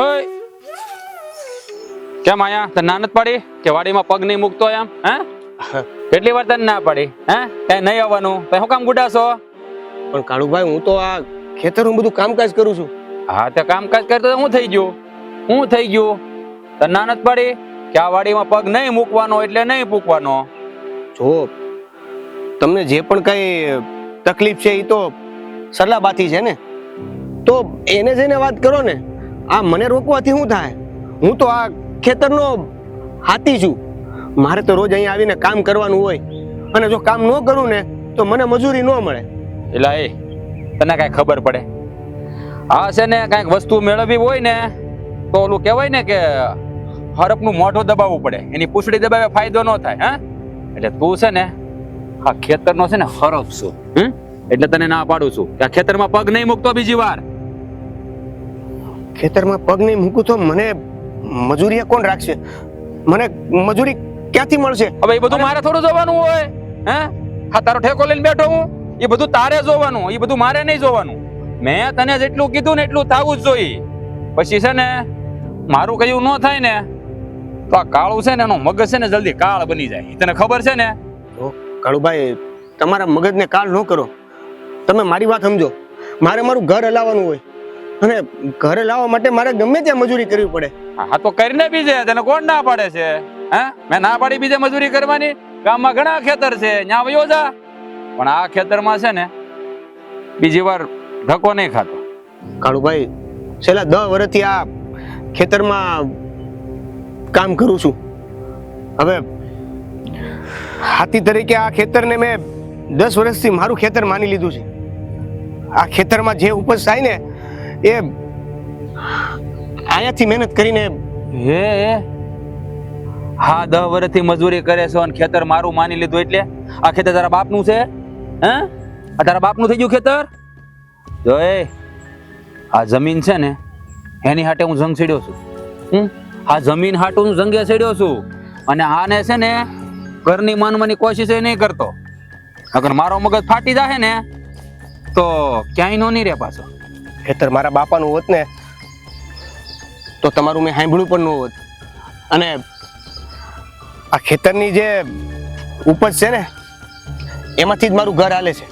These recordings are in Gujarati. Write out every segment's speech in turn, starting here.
ઓય કેમ આયા તને ના નથી પાડી કે વાડીમાં પગ નહીં મૂકતો એમ? હે કેટલી વાર તને ના પાડી? હે કઈ નહીં આવવાનું તો શું કામ ગુડાશો? પણ કાળુભાઈ હું તો આ ખેતરનું બધું કામકાજ કરું છું. હા તે કામકાજ કરતો તો હું થઈ ગયું? હું થઈ ગયું? તને ના નથી પાડી કે આ વાડીમાં પગ નહીં મૂકવાનો એટલે નહીં મૂકવાનો? જો તમને જે પણ કઈ તકલીફ છે એ તો સરલાબાથી છે ને, તો એને જઈને વાત કરો ને. આ મને રોકવાથી શું થાય? હું તો આ ખેતરનો હાથી છું. મારે તો રોજ અહીંયા આવીને કામ કરવાનું હોય, અને જો કામ ન કરું ને તો મને મજૂરી ન મળે. એટલે એ તને કઈ ખબર પડે? આ છે ને કઈક વસ્તુ મેળવવી હોય ને તો ઓલું કહેવાય ને કે હરપનું મોઢું દબાવવું પડે, એની પૂંછડી દબાવે ફાયદો ન થાય. હા એટલે તું છે ને આ ખેતરનો છે ને હરપ છું. એટલે તને ના પાડું છું કે આ ખેતરમાં પગ નહીં મૂકતો બીજી વાર. ખેતરમાં પગ નહીં મૂકું તો મને મજૂરી કોણ રાખશે? મને મજૂરી ક્યાંથી મળશે? હવે એ બધું મારે થોડું જોવાનું હોય? હે હા તારો ઠેકો લઈને બેઠો હું, એ બધું તારે જોવાનું, એ બધું મારે નહીં જોવાનું. મેં તને જેટલું કીધું ને એટલું થવું જ જોઈએ. પછી છે ને મારું કયું ન થાય ને તો આ કાળું છે ને એનો મગજ છે ને જલ્દી કાળ બની જાય. તને ખબર છે ને? કાળુભાઈ તમારા મગજને કાળ ન કરો. તમે મારી વાત સમજો. મારે મારું ઘર હલાવવાનું હોય, અને ઘર હલાવવા માટે મારે ગમે ત્યાં મજૂરી કરવી પડે. હા તો કરીને બીજે તને કોણ ના પાડે છે? હે મેં ના પાડી બીજે મજૂરી કરવાની? ગામમાં ઘણા ખેતર છે, ત્યાં વયો જા. પણ આ ખેતરમાં છે ને બીજી વાર ધક્કો નહીં ખાતો. કાળુભાઈ છેલ્લા 10 વર્ષથી આ ખેતરમાં કામ કરું છું. હવે હાથી તરીકે આ ખેતરને મેં 10 વર્ષથી મારું ખેતર માની લીધું છે. આ ખેતરમાં જે ઉપજ થાય ને એ આયાથી મહેનત કરીને. હે હા 10 વર્ષથી મજૂરી કરે છે અને ખેતર મારું માની લીધું એટલે આ ખેતર તારા બાપનું છે? હે આ તારા બાપનું થઈ ગયું ખેતર? જો આ જમીન છે ને એની હાટે હું જંગ છેડ્યો છું. આ જમીન હાટું હું જંગે છેડ્યો છું, અને આને છે ને ઘરની માનવાની કોશિશ નહીં કરતો. અગર મારો મગજ ફાટી જાય ને તો ક્યાંય નો નહીં રે પાછો. ખેતર મારા બાપાનું હોત ને તો તમારું મેં સાંભળ્યું પણ ન હોત. અને આ ખેતરની જે ઉપજ છે ને એમાંથી જ મારું ઘર હાલે છે.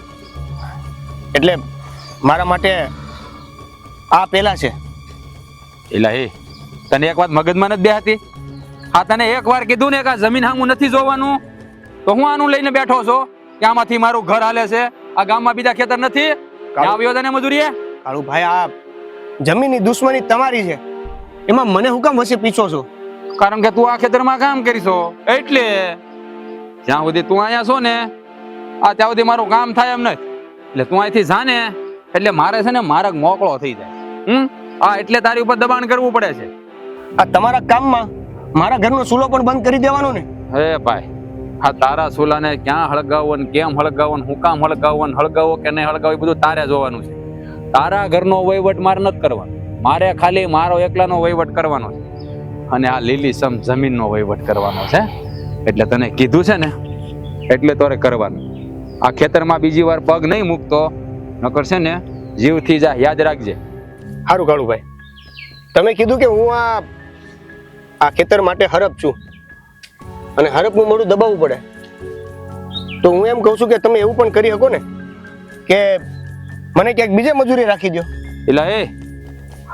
એટલે મારા માટે આ પેલા છે. એટલે હે તને એક વાત મગજમાં નથી બેહતી? આ તને એક વાર કીધું ને કે આ જમીન હામું નથી જોવાનું, તો હું આનું લઈને બેઠો છો કે આમાંથી મારું ઘર હાલે છે? આ ગામમાં બીજા ખેતર નથી? આવ્યો તને મજૂરીએ? કાળુભાઈ આ જમીનની દુશ્મની તમારી છે, એમાં મને હું કામ વચ્ચે પીછો છો? કારણ કે તું આ ખેતરમાં કામ કરીશો એટલે. જ્યાં સુધી તું અહીંયા છો ને આ ત્યાં સુધી મારું કામ થાય એમ નથી. એટલે તું અહીંથી જા ને એટલે મારે છે ને માર્ગ મોકળો થઈ જાય. આ એટલે તારી ઉપર દબાણ કરવું પડે છે. આ તમારા કામમાં મારા ઘરનો ચૂલો પણ બંધ કરી દેવાનો ને? હે ભાઈ આ તારા ચૂલાને ક્યાં હળગાવો ને કેમ હળગાવો ને હું કામ હળગાવો ને હળગાવો કે નહીં હળગાવો એ બધું તારે જોવાનું છે. તારા ઘરનો વહીવટ મારે નથી કરવાનો, મારે ખાલી મારો એકલાનો વહીવટ કરવાનો છે. અને આ લીલી સમ જમીનનો વહીવટ કરવાનો છે. એટલે તને કીધું છે ને એટલે તોરે કરવાનું. આ ખેતરમાં બીજી વાર પગ નહીં મૂકતો, નકર છે ને જીવથી જા, યાદ રાખજે. સારું કાળુભાઈ, તમે કીધું કે હું આ ખેતર માટે હરપ છું અને હરપનું મોઢું દબાવવું પડે, તો હું એમ કહું છું કે તમે એવું પણ કરી શકો ને કે મને ક્યાંક બીજે મજૂરી રાખી દો. એટલે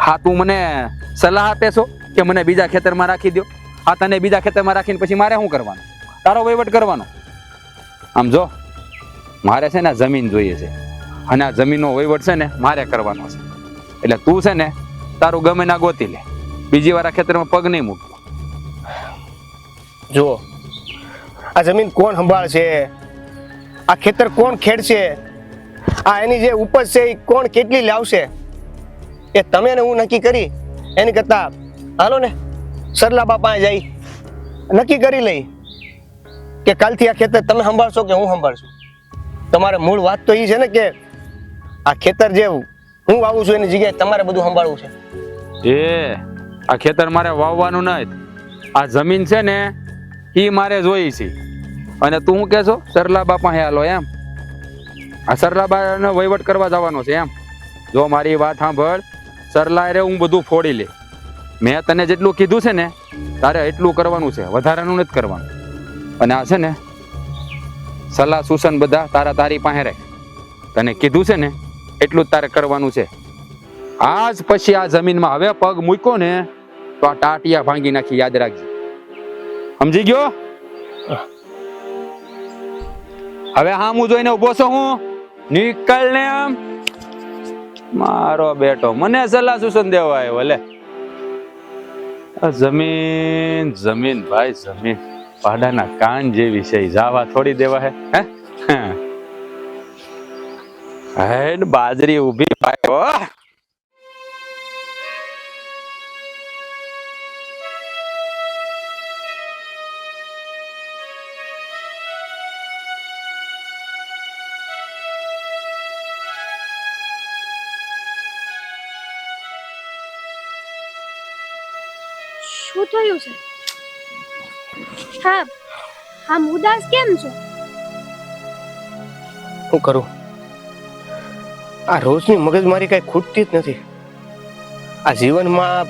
હા તું મને સલાહ આપે છો કે મને બીજા ખેતરમાં રાખી દો? આ તને બીજા ખેતરમાં રાખીને પછી મારે શું કરવાનું? તારો વહીવટ કરવાનો. આમ જો મારે છે ને જમીન જોઈએ છે, અને આ જમીનનો વહીવટ છે ને મારે કરવાનો છે. એટલે તું છે ને તારું ગમે ના ગોતી લે, બીજી વાર આ ખેતરમાં પગ નહીં મૂકતો. જુઓ આ જમીન કોણ સંભાળશે? આ ખેતર કોણ ખેડશે? આ એની જે ઉપજ છે એ કોણ કેટલી લાવશે? એ તમે ને હું નક્કી કરી એની કરતા હાલો ને સરલા બાપા જઈ નક્કી કરી લઈ કે કાલથી આ ખેતર તમે સંભાળશો કે હું સંભાળશું. તમારે મૂળ વાત તો એ છે ને કે આ ખેતર જે હું વાવું છું એની જગ્યાએ તમારે બધું સંભાળવું છે. આ ખેતર મારે વાવવાનું નથી, આ જમીન છે ને એ મારે જોઈ છે. અને તું શું કહેશો સરલા બાપા હે હાલો એમ? આ સરલા બાનો વહીવટ કરવા જવાનો છે એમ? જો મારી વાત સાંભળ, સરલાય રે હું બધું ફોડી લે. મેં તને જેટલું કીધું છે ને તારે એટલું કરવાનું છે, વધારાનું નથી કરવાનું. અને આ છે ને સલાહ સૂચન બધા તારી પાસે રહે. તને કીધું છે ને એટલું જ તારે કરવાનું છે. આજ પછી આ જમીનમાં હવે પગ મૂક્યો ને તો આ ટાટિયા ભાંગી નાખી, યાદ રાખજે. સમજી ગયો? હવે હા હું જોઈને ઉભો છો, હું નીકળ ને. આમ મારો બેટો મને સલાહ સૂચન દેવા આવ્યો. લે જમીન જમીન ભાઈ, જમીન પાડાના કાન જેવી છે, જાવા થોડી દેવા હે. હે બાજરી ઊભી ભાઈ. શું થયું છે? હા, આમ ઉદાસ કેમ છો? શું કરું? આ રોજની મગજમારી કઈ ખૂટતી જ નથી. આ જીવનમાં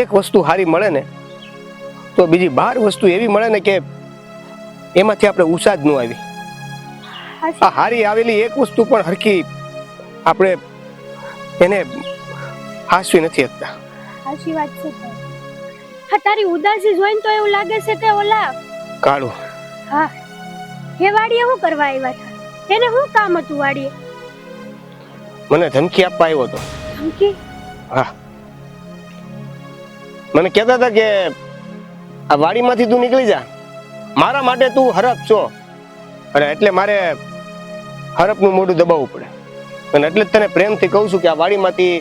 એક વસ્તુ સારી મળે ને તો બીજી 12 વસ્તુ એવી મળે ને કે એમાંથી આપણે ઉષા જ ન આવી. આ હારી આવેલી એક વસ્તુ પણ હરખી આપણે એને હાંસવી નથી શકતા. સાચી વાત છે. હા, તારી ઉદાસી જોઈને તો એવું લાગે છે કે ઓલા કાળું. હા, એ વાડીએ શું કરવા આવ્યા હતા? એને શું કામ હતું વાડીએ? મને ધમકી આપવા આવ્યો હતો. ધમકી? હા, મને કહેતા હતા કે આ વાડીમાંથી તું નીકળી જા, મારા માટે તું હરપ છો. અને એટલે મારે હરપનું મોઢું દબાવવું પડે. અને એટલે જ તને પ્રેમથી કહું છું કે આ વાડીમાંથી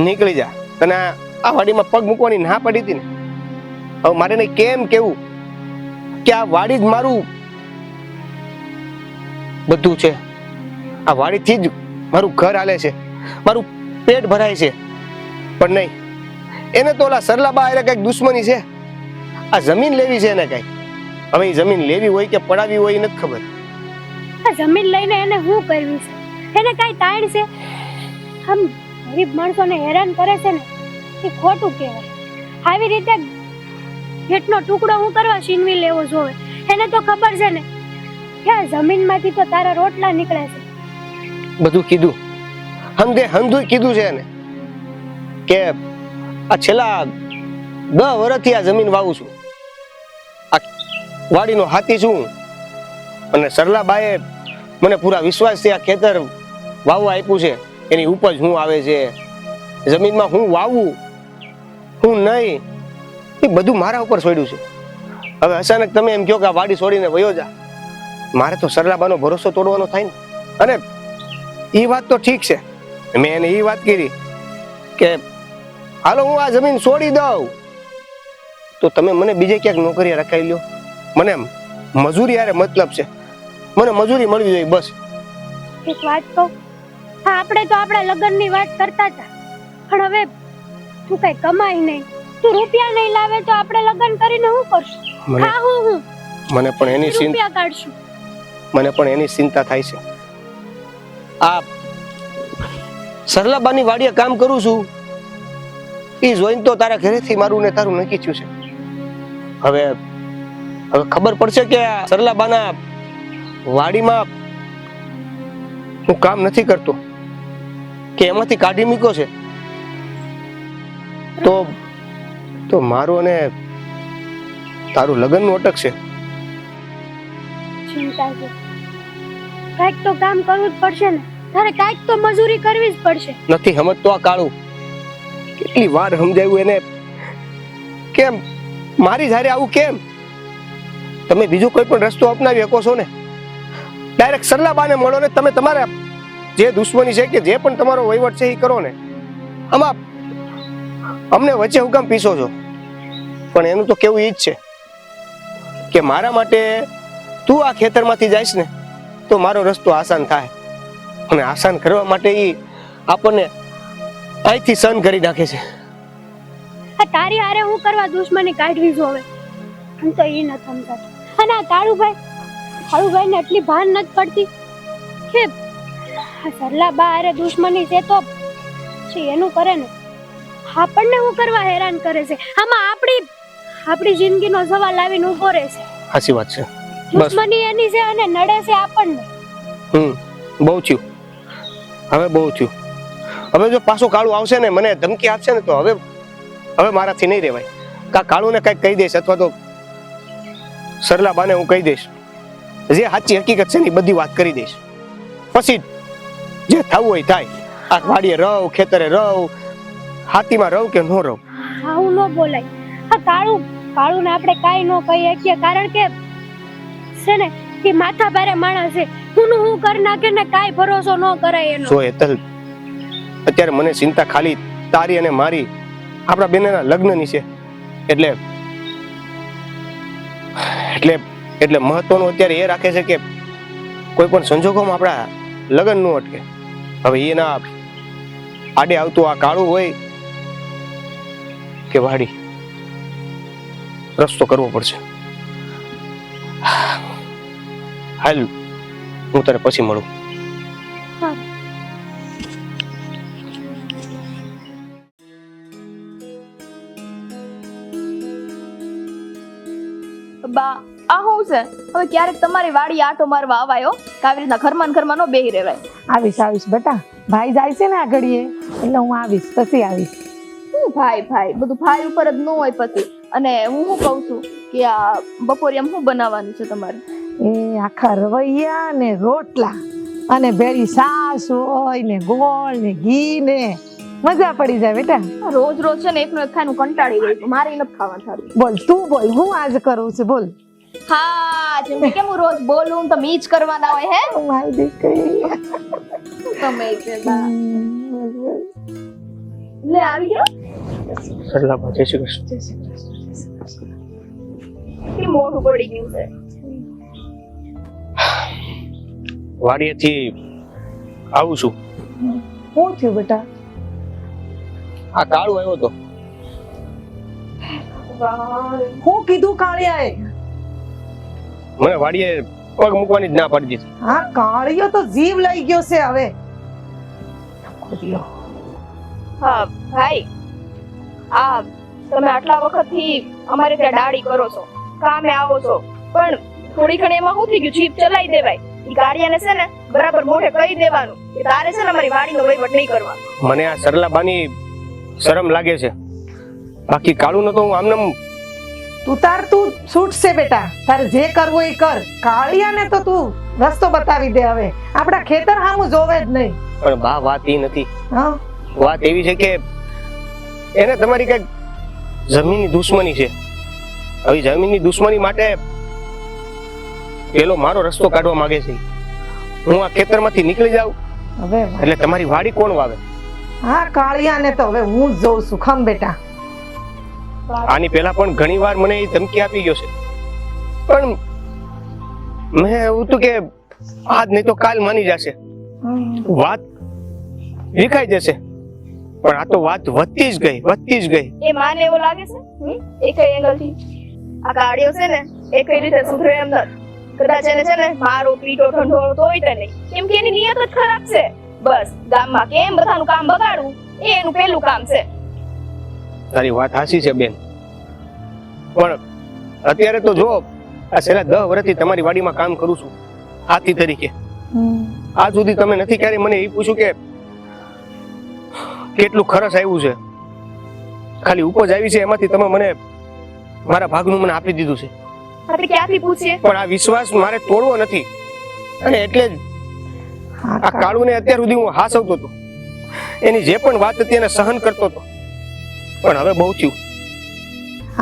નીકળી જા. તને આ વાડીમાં પગ મૂકવાની ના પડી હતી ને, હવે મારે એને કેમ કેવું કે આ વાડી જ મારું બધું છે. આ વાડીથી જ મારું ઘર હાલે છે, મારું પેટ ભરાય છે. પણ નહીં, એને તો ઓલા સરલાબા એને કઈક દુશ્મની છે. આ જમીન લેવી છે એને કઈ. હવે એ જમીન લેવી હોય કે પડાવી હોય એ નથી ખબર. આ જમીન લઈને એને શું કરવી છે? એને કઈ તાણ છે? આમ ગરીબ માણસોને હેરાન કરે છે ને, એ ખોટું કહેવાય. આવી રીતે જેટનો ટુકડો હું કરવા છીનવી લેવો જોવે. એને તો ખબર છે ને કે આ જમીનમાંથી તો તારા રોટલા નીકળે છે. બધું કીધું, હંધુય કીધું છે એને કે આ છેલ્લા 10 વર્ષથી આ જમીન વાવું છું, આ વાડીનો હાથી છું. અને સરલાબાએ મને પૂરા વિશ્વાસથી આ ખેતર વાવવા આપ્યું છે. એની ઉપજ શું આવે છે, જમીનમાં હું વાવું હું નહીં, એ બધું મારા ઉપર છોડ્યું છે. હવે અચાનક તમે એમ કહો કે આ વાડી છોડીને વયો જા, મારે તો સરલાબાનો ભરોસો તોડવાનો થાય ને. અને એ વાત તો ઠીક છે, મેં એને એ વાત કરી કે હાલો હું આ જમીન છોડી દઉં તો તમે મને બીજે ક્યાંક નોકરી રખાઈ લ્યો. મને મજૂરી યારે મતલબ છે, મને મજૂરી મળવી જોઈએ બસ. એક વાત કહું, હા, આપણે તો આપણા લગ્નની વાત કરતા હતા, પણ હવે તું કઈ કમાઈ નહીં, તું રૂપિયા નહીં લાવે તો આપણે લગ્ન કરીને શું કરશું? હા, હું મને પણ એની રૂપિયા કાઢશું. મને પણ એની ચિંતા થાય છે. આ સરલાબાની વાડીએ કામ કરું છું, એ જોઈને તો તારા ઘરેથી મારું ને તારું નક્કી થયું છે. હવે ખબર પડશે કે સરલાબાના વાડીમાં હું કામ નથી કરતો કે એમાંથી કાઢી મૂક્યો છે તો મારું અને તારું લગ્નનું અટકશે. ચિંતા છે, કાંઈક તો કામ કરવું જ પડશે ને. તારે કાંઈક તો મજૂરી કરવી જ પડશે. નથી સમજતો આ કાળું. કેટલી વાર સમજાવ્યું એને, કેમ મારી જારે આવું કેમ? તમે બીજો કોઈ પણ રસ્તો અપનાવી શકો છો ને. ડાયરેક્ટ સરલાબાને મળો ને, તમે તમારા જે દુશ્મની છે કે જે પણ તમારો વહીવટ છે એ કરો ને. આમાં અમને વચ્ચે હુકમ પીસો છો? પણ એનું તો કેવું ઈ જ છે કે મારા માટે તું આ ખેતરમાંથી જઈશ ને તો મારો રસ્તો આસાન થાય. અને આસાન કરવા માટે ઈ આપણને અહીંથી સહન કરી નાખે છે. આ તારી હારે હું કરવા દુશ્મની કાઢવી જોવે, હું તો ઈ ન સમજાતું. અને આ કાળુભાઈને એટલી ભાન નથી પડતી કે હા સરલા બા અરે દુશ્મની છે તો છે એનું કરે ને, આપણને હું કરવા હેરાન કરે છે? આમાં આપણી જિંદગીનો સવાલ આવીને ઊભો રહે છે. સાચી વાત છે. બસ દુશ્મની એની છે અને નડે છે આપણને. બહુ થયું, હવે બહુ થયું. હવે જો પાછું કાળું આવશે ને મને ધમકી આપશે ને તો હવે મારાથી નહીં રહેવાય. કાળુને કંઈક કહી દઈશ અથવા તો સરલા બાને હું કહી દઈશ, જે સાચી હકીકત છે ને એ બધી વાત કરી દઈશ. પછી જે થવું હોય થાય. આ વાડીએ રહું, ખેતરે રહું, હાથીમાં રહું કે ન રહું. આવું ન બોલાય. આ કાળુને આપણે કાંઈ ન કહી શકીએ, કારણ કે છે ને એ માથા ભારે માણસ છે. હું કરી નાખે ને કાંઈ ભરોસો ન કરાય એનો. જો હેતલ, અત્યારે મને ચિંતા ખાલી તારી અને મારી, આપણા બંનેના લગ્નની છે. એટલે મહત્વનું અત્યારે એ રાખે છે કે કોઈ પણ સંજોગોમાં આપણા લગ્ન ન અટકે. હવે એના આડે આવતું આ કાળું હોય કે વાડી, રસ્તો કરવો પડશે. હાલ, હું તને પછી મળું. હા. બા આ શું છે? હવે ક્યારેક તમારી વાડી આટો મારવા આવાયો, આવી રીતના ઘરમાં ને ઘરમાં નો બેહી રહેવાય. આવીશ બેટા, ભાઈ જાય છે ને આ ઘડીએ એટલે હું આવીશ, પછી આવીશ. શું ભાઈ બધું ભાઈ ઉપર જ ન હોય પછી. અને હું શું કહું છું કે આ બપોરે આમ શું બનાવવાનું છે તમારે? એ આખા રવૈયા ને રોટલા અને ભેળી સાસ હોય ને ગોળ ને ઘી ને મજા પડી જાય બેટા. રોજ રોજ છે ને એકનું એક ખાઈને હું કંટાળી ગઈ છું, મારે નથી ખાવાનું થાળું. બોલ તું બોલ, હું આજ કરું છું બોલ. હા, જેમ કે હું રોજ બોલું તમે ઈ જ કરવાના હોય હે? મારી દીકરી તમે છે બા. લે આવી ગયો. સરલા બા, જય શ્રી કૃષ્ણ. કે મોઢું પડી ગયું છે. વાડીએથી આવું છું. શું થયું બેટા? આ કાળું આવ્યો તો. હું કીધું કાળિયાએ? મને વાડીએ પગ મૂકવાની જ ના પાડી દીધી. હા, કાળિયો તો જીવ લઈ ગયો છે હવે. હા ભાઈ, આ તમે આટલા વખતથી અમારે ત્યાં દાડી કરો છો, કામે આવો છો, પણ થોડી ઘણી એમાં શું થઈ ગયું? જીભ ચલાવી દેવાય. ઈ ગાડિયાને છે ને બરાબર મોઢે કહી દેવાનું કે તારે છે ને અમારી વાડીનો વહીવટ નહીં કરવાનો. મને આ સરલાબાની શરમ લાગે છે, બાકી કાળું નતો હું આમનામ. તું છૂટશે બેટા, તારે જે કરવું એ કર. કાળિયાને તો તું રસ્તો બતાવી દે. હવે આપણા ખેતર સામું જોવે જ નહીં. પણ બા વાત એ નથી. હા, વાત એવી છે કે એને તમારી કઈક જમીનની દુશ્મની છે. હવે જમીનની દુશ્મની માટે પેલો મારો રસ્તો કાઢવા માંગે છે. હું આ ખેતરમાંથી નીકળી જાઉં હવે એટલે તમારી વાડી કોણ વાવે? હા, કાળિયાને તો હવે હું જ જોઉં છું. ખમ બેટા. આની પહેલા પણ ઘણી વાર મને એ ધમકી આપી ગયો છે, પણ મેં એવું હતું કે આજ નહીં તો કાલ માની જશે, વાત વિખાઈ જશે. પણ આ તો વાત વધતી જ ગઈ. એ માને એવું લાગે છે એ કઈ એંગલ થી આ ગાડીઓ છે ને એ કઈ રીતે સુધરે એમ નથી. કદાચ એને છે ને મારો પીટો ઠંડોળો તો હોય નહીં, કેમ કે એની નિયત જ ખરાબ છે. બસ ગામમાં કેમ બધાનું કામ બગાડવું એ એનું પહેલું કામ છે. તારી વાત સાચી છે બેન, પણ અત્યારે તો જો આ છેલ્લા 10 વર્ષથી તમારી વાડીમાં કામ કરું છું હાથી તરીકે. આજ સુધી તમે નથી ક્યારે મને એ પૂછ્યું કે કેટલું ખરસ આવ્યું છે. ખાલી ઉપજ આવી છે એમાંથી તમે મને મારા ભાગનું મને આપી દીધું છે. આપણે ક્યાંથી પૂછીએ? પણ આ વિશ્વાસ મારે તોડવો નથી, અને એટલે જ આ કાળુને અત્યાર સુધી હું હાસવતો હતો. એની જે પણ વાત હતી એને સહન કરતો હતો, પણ હવે બહુ થયું.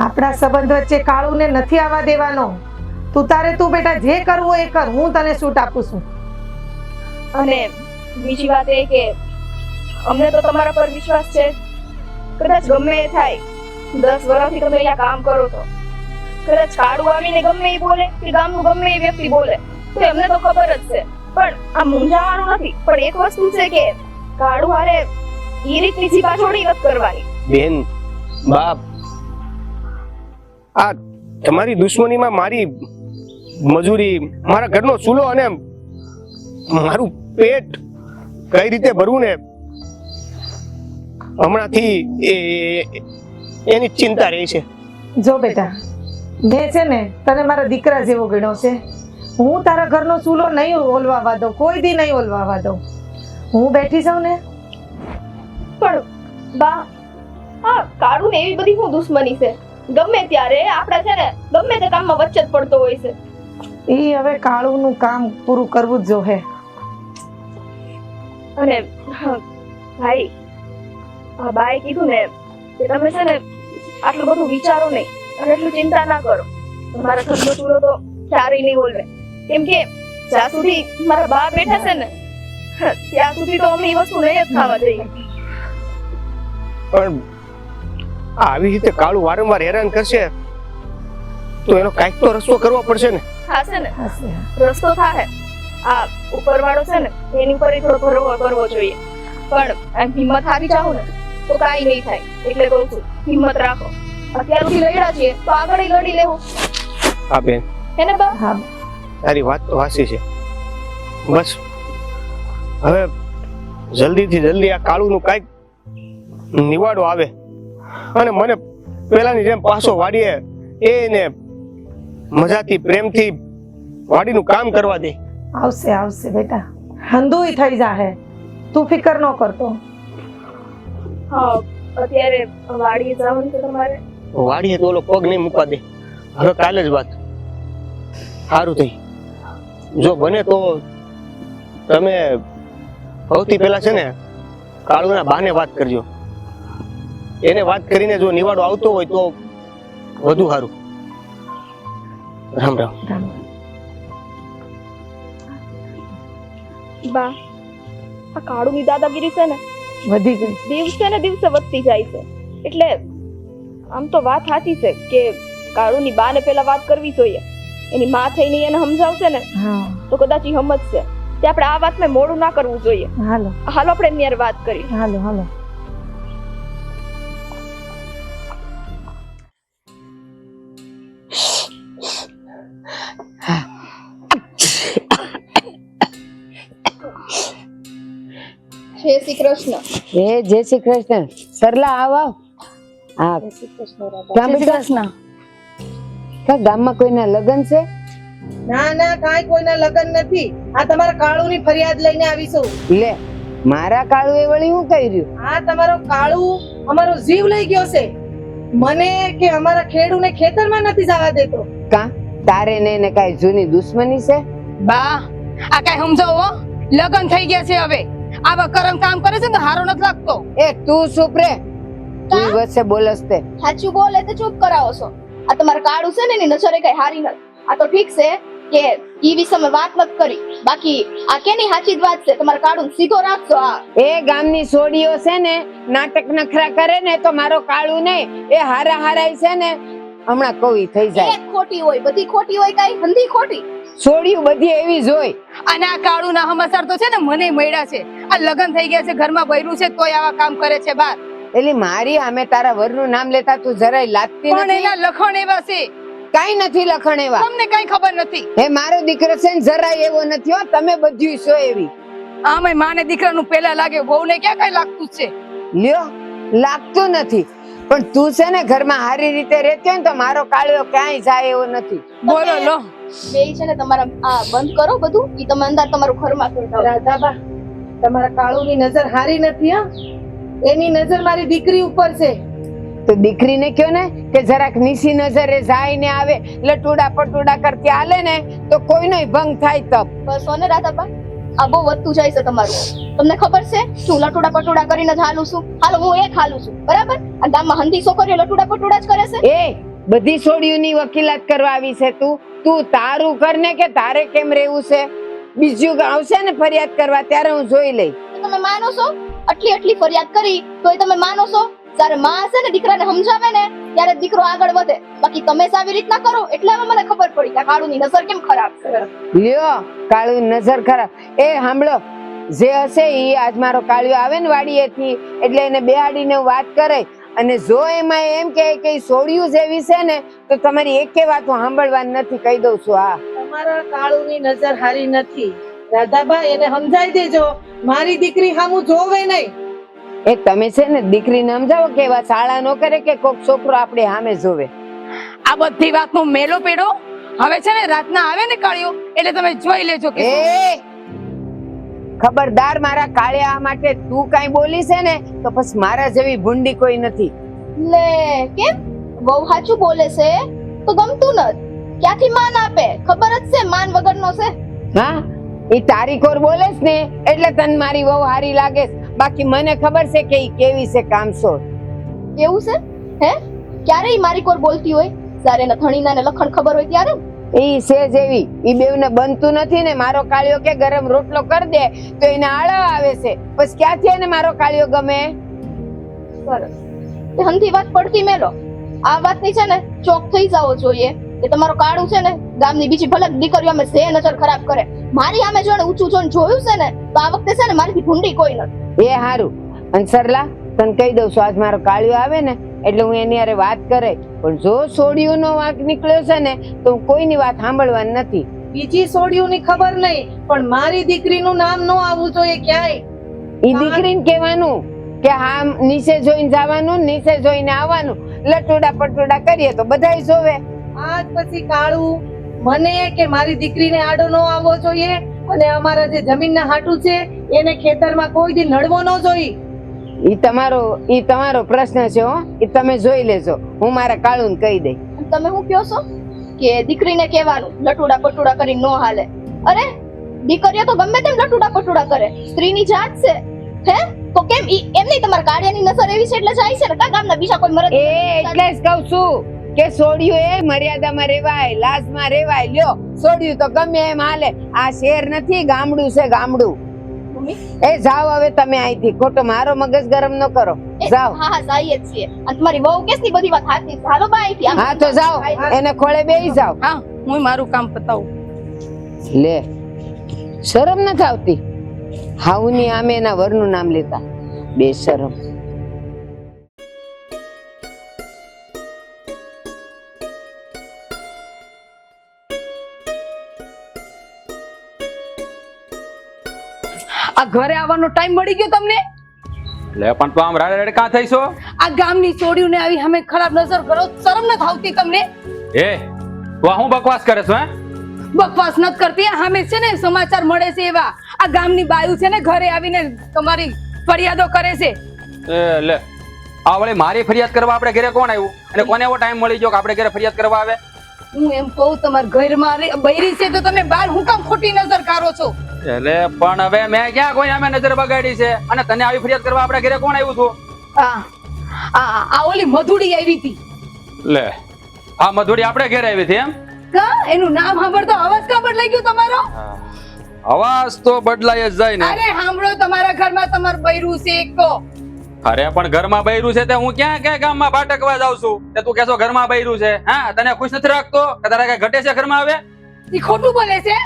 આપણા સંબંધ વચ્ચે કાળુને નથી આવવા દેવાનો. તું બેટા જે કરવું એ કર, હું તને છૂટ આપું છું. અને બીજી વાત એ કે અમને તો તમારા પર વિશ્વાસ છે. કદાચ ગમે એ થાય, 10 વર્ષથી તમે અહીંયા કામ કરો છો, કદાચ કાળું આવીને ગમે એ બોલે કે ગામનું ગમે એ વ્યક્તિ બોલે તો એમને તો ખબર જ છે. પણ આ મૂંઝાવાનું નથી. પણ એક વસ્તુ છે કે કાળું હારે એ રીતની સીપા છોડી નથી કરવાની. બેન, બાપ, આ તમારી દુશ્મનીમાં મારી મજૂરી, મારા ઘરનો ચૂલો અને મારું પેટ કઈ રીતે ભરવું ને હમણાંથી એની ચિંતા રહી છે. જો બેટા, મેં છે ને તને મારા દીકરા જેવો ગણ્યો છે. હું તારા ઘરનો ચૂલો નહીં ઓલવાવા દઉં, કોઈ દી નહીં ઓલવાવા દઉં. હું બેઠી છું ને. પણ બા, હા કાળુ ને એવી બધી શું દુશ્મની છે? ગમે ત્યારે આપણે છે ને ગમે તે કામમાં વચ્ચે જ પડતો હોય છે. એ હવે કાળુનું કામ પૂરું કરવું જ જોહે. અને ભાઈ, આ બાએ કીધું ને કે તમે છે ને આટલું બધું વિચારો નહીં અને એટલું ચિંતા ના કરો. તમારા ઘરનો ચૂલો તો ક્યારેય નહીં ઓલવે, કેમ કે જ્યાં સુધી મારા બા બેઠા છે ને ત્યાં સુધી તો અમે એ વસ્તુ નહીં જ ખાવા દઈએ. પણ આવી રીતે કાળું વારંવાર હેરાન કરશે તો એનો કાંઈક તો રસ્તો કરવો પડશે ને. હા છે ને, રસ્તો થાય. આ ઉપરવાળો છે ને એની પર થોડો ભરોસો કરવો જોઈએ. પણ આમ હિંમત હારી જાવ ને તો કાંઈ નહીં થાય. એટલે કહું છું, હિંમત રાખો. અત્યાર સુધી લડ્યા છીએ તો આગળ લડી લેવું. હા બેન, હે ને બા? હા, તારી વાત તો સાચી છે. બસ હવે જલ્દીથી જલ્દી આ કાળુનું કાંઈક નિવાડો આવે અને મને પેલાની જેમ પાછો વાડીએ એને મજાથી પ્રેમથી વાડીનું કામ કરવા દે. આવશે આવશે બેટા, હંધુય થઈ જાહે. તું ફિકર ન કરતો. હા, અત્યારે વાડીએ જવાનું છે તમારે? વાડીએ તો ઓલો પગ નહીં મૂકવા દે. હવે કાલે જ વાત. સારું થઈ. જો બને તો તમે સૌથી પહેલા છે ને કાળુના બાને વાત કરજો. એને વાત કરીને જો નિવાડો આવતો હોય તો વધુ સારું. રામ રામ. રામ. બા, આ કાળુની દાદાગીરી છે ને વધી ગઈ. દિવસે ને દિવસે વધતી જાય છે. એટલે આમ તો વાત સાચી છે કે કાળુની બાને પહેલા વાત કરવી જોઈએ. એની માં થઈને એને સમજાવશે ને હા, તો કદાચ ઈ સમજશે. તે આપણે આ વાતમાં મોડું ના કરવું જોઈએ. હાલો હાલો આપણે એની હારે વાત કરી. હાલો હાલો. જય શ્રી કૃષ્ણ. જય શ્રી કૃષ્ણ. સરલા આવ આવ. હા, ક્યાં બેટા? કા ગામમાં કોઈના લગ્ન છે? ના ના, કાંઈ કોઈના લગ્ન નથી. આ તમારા કાળુની ફરિયાદ લઈને આવીશું. લે, મારા કાળુએ વળી હું કર્યું? આ તમારો કાળુ અમારો જીવ લઈ ગયો છે. મને કે અમારા ખેડૂને ખેતરમાં નથી જવા દેતો. કા તારે ને એને કાઈ જૂની દુશ્મની છે? બા, આ કઈ સમજાવો? લગન થઈ ગયા છે હવે. આવા કરમ કામ કરે છે ને હારો નથી લાગતો. એ તું ચૂપ રે. તું વચ્ચે બોલસ તે. સાચું બોલે તો ચૂપ કરાવો છો. આ તમારા કાળુ છે ને એની નજરે કઈ હારી નથી. આ તો ઠીક છે કે ઈ વિશે મેં વાત નથી કરી. બાકી આ કેની સાચી જ વાત છે. તમારા કાળુ સીધો રાખજો. આ એ ગામની સોડીઓ છે ને નાટક નખરા કરે ને તો મારો કાળુ નહીં, એ હારા હારાય છે ને હમણાં કવિ થઈ જાય. એક ખોટી હોય, બધી ખોટી હોય, કઈ હંધી ખોટી. સોડિયું બધી એવી જ હોય. અને આ કાળુના સમાચાર તો છે ને મને મળ્યા છે. આ લગન થઈ ગયા છે, ઘરમાં બૈરું છે તોય આવા કામ કરે છે બાર. એટલે મારી આમે તારા વરનું નામ લેતા તું જરાય લાગતી પણ નથી. એના લખણ એવા છે, કાઈ નથી લખણ એવા. તમને કઈ ખબર નથી. હે મારો દીકરો છે ને જરાય એવો નથી હો. તમે બધું છો એવી. આમે માને દીકરાનું પેલા લાગે, વહુને ક્યાં કઈ લાગતું જ છે. લ્યો, લાગતું નથી. પણ તું છે ને ઘરમાં સારી રીતે રહેતી હોય ને તો મારો કાળિયો ક્યાંય જાય એવો નથી. બોલો લો. બે છે ને તમારા આ બંધ કરો બધું. ઈ તમે અંદર તમારું ઘરમાં કરતા રાધાબા, તમારા કાળુની નજર હારી નથી. હા, એની નજર મારી દીકરી ઉપર છે. તો દીકરીને કયો ને કે જરાક નીસી નજરે જાય ને આવે, લટુડા પટુડા કરતી હાલે ને તો કોઈનોય ભંગ થાય તપ. બસ ને રાધાબા, આ બહુ વધતું જાય છે તમારું. તમને ખબર છે હું લટુડા પટુડા કરીને જ હાલું છું? હાલો હું એક હાલું છું, બરાબર? આ ગામમાં હંધી છોકરીઓ લટુડા પટુડા જ કરે છે. એ બધી સોડીઓની વકીલાત કરવા આવી છે તું? તું તારું કર ને કે તારે કેમ રહેવું છે? બીજું આવશે ને ફરિયાદ કરવા ત્યારે હું જોઈ લઈ. તમે માનો છો? આટલી ફરિયાદ કરી તોય તમે માનો છો? જ્યારે માં છે ને દીકરાને સમજાવે ને ત્યારે દીકરો આગળ વધે. બાકી તમે જ આવી રીતના કરો એટલે હવે મને ખબર પડી કે કાળુની નજર કેમ ખરાબ છે. લ્યો, કાળુ નજર ખરાબ. એ સાંભળો, જે હશે ઈ આજ મારો કાળિયો આવે ને વાડીએથી એટલે એને બેહાડીને વાત કરે. અને જો એમાં એમ કે સોડિયું જેવી છે ને તો તમારી એકે વાત હું સાંભળવાની નથી, કહી દઉં છું. હા, તમારા કાળુની નજર હારી નથી. રાધાબા એને સમજાઈ દેજો મારી દીકરી હામું જોવે નહીં. એ તમે છે ને દીકરીને સમજાવો કે એવા શાળા ન કરે કે કોક છોકરો આપણે સામે જોવે. આ બધી વાતનો મેલો પેડો હવે છે ને રાતના આવે ને કાળિયો એટલે તમે જોઈ લેજો કે એ ખબરદાર મારા કાળિયા માટે તું કાઈ બોલી છે ને તો પછી મારા જેવી ભૂંડી કોઈ નથી. લે કેમ બહુ સાચું બોલે છે તો ગમતું નથી. ક્યાંથી માન આપે? ખબર જ છે માન વગરનો છે. હા ઈ તારી કોર બોલે છે ને એટલે તને મારી બહુ હારી લાગે છે. બાકી મને ખબર છે કે ઈ કેવી છે કામસોર. એવું છે? હે ક્યારે ઈ મારી કોર બોલતી હોય? જ્યારે એને ધણીના ને લખણ ખબર હોય ત્યારે. ઈ છે જેવી ઈ બેવને બનતું નથી ને. મારો કાળિયો કે ગરમ રોટલો કરી દે તો એને આળા આવે છે. પછી ક્યાંથી એને મારો કાળિયો ગમે? સરસ. તે હંધી વાત પડતી મેલો. આ વાતની છે ને ચોક થઈ જાવો જોઈએ કે તમારો કાળું છે ને ગામની બીજી ભલે દીકરીઓ અમે સે નજર ખરાબ કરે, મારી આમે જોને ઊંચું જોઈને જોયું છે ને તો આ વખતે છે ને મારીથી ભૂંડી કોઈ નથી. એ હારું. અને સરલા તને કહી દઉં છું આજ મારો કાળિયો આવે ને એટલે હું એની હારે વાત કરે. પણ જો સોડિયુંનો વાંક નીકળ્યો છે ને તો હું કોઈની વાત સાંભળવાની નથી. બીજી સોડિયુંની ખબર નહીં પણ મારી દીકરીનું નામ ન આવવું જોઈએ ક્યાંય. ઈ દીકરીને કહેવાનું કે હા નીચે જોઈને જવાનું, નીચે જોઈને આવવાનું. લટુડા પટુડા કરીએ તો બધાય જોવે. આજ પછી કાળું મને કે મારી દીકરીને આડો ન આવવો જોઈએ અને અમારા જે જમીનના હાટું છે એને ખેતરમાં કોઈ દી નડવો ન જોઈએ. ઈ તમારો પ્રશ્ન છે હો. ઈ તમે જોઈ લેજો. હું મારા કાળુને કહી દઈ. અને તમે શું કહો છો કે દીકરીને કહેવાનું લટુડા પટુડા કરીને નો હાલે? અરે દીકરીઓ તો ગમે તેમ લટુડા પટુડા કરે, સ્ત્રીની જાત છે. હે તો કેમ એમની તમારા કાળિયાની નસર એવી છે એટલે જાય છે ને કા ગામના બીજા કોઈ મરદ? એટલે જ કહું છું કે સોડિયું એ મર્યાદામાં રેવાય, લાજમાં રેવાય. લ્યો સોડિયું તો ગમે એમ હાલે. આ શહેર નથી, ગામડું છે, ગામડું. એ જાઓ હવે તમે અહીંથી. ખોટો મારો મગજ ગરમ ન કરો. જાઓ. હા હા જઈએ જ છીએ. અને તમારી વહુ કેસની બધી વાત સાચી છે. હાલો બા અહીંથી. હા તો જાઓ, એને ખોળે બેસી જાઓ. હા હું મારું કામ પતાવું. લે શરમ નથી આવતી? હાઉની આમે એના વરનું નામ લેતા બેશરમ. આ ઘરે આવવાનો ટાઈમ મળી ગયો તમને? લે પણ તું આમ રાડે રાડે કાં થઈશો? આ ગામની છોડીઓને આવી અમે ખરાબ નજર કરો, શરમ નથી આવતી તમને? એ તું આ હું બકવાસ કરે છો? હે બકવાસ નથી કરતી. આ સામે છે ને સમાચાર મળે છે એવા. આ ગામની બાયુ છે ને ઘરે આવીને તમારી ફરિયાદો કરે છે. એ લે આ વળી મારી ફરિયાદ કરવા આપણે ઘરે કોણ આવ્યું અને કોને એવો ટાઈમ મળી ગયો કે આપણે ઘરે ફરિયાદ કરવા આવે? હું એમ કહું તમારા ઘરમાં બૈરી છે તો તમે બહાર હું કામ ખોટી નજર કાઢો છો? એટલે પણ હવે મેં ક્યાં કોઈ અમે નજર બગાડી છે? અને તને આવી ફરિયાદ કરવા આપણે ઘરે કોણ આવ્યું છું? આ ઓલી મધુડી આવી હતી. લે આ મધુડી આપણે ઘરે આવી હતી એમ? કા એનું નામ સાંભળતો અવાજ કા બદલાઈ ગયો તમારો? અવાજ તો બદલાય જ જાય ને. અરે સાંભળો, તમારા ઘરમાં તમારું બૈરું છે એક તો. અરે પણ ઘરમાં બૈરું છે તે હું ક્યાં ક્યાં ગામમાં ભાટકવા જાઉં છું તે તું કહેશો ઘરમાં બૈરું છે? હા તને ખુશ નથી રાખતો કે તારા કઈ ઘટે છે ઘરમાં? આવે ઈ ખોટું બોલે છે.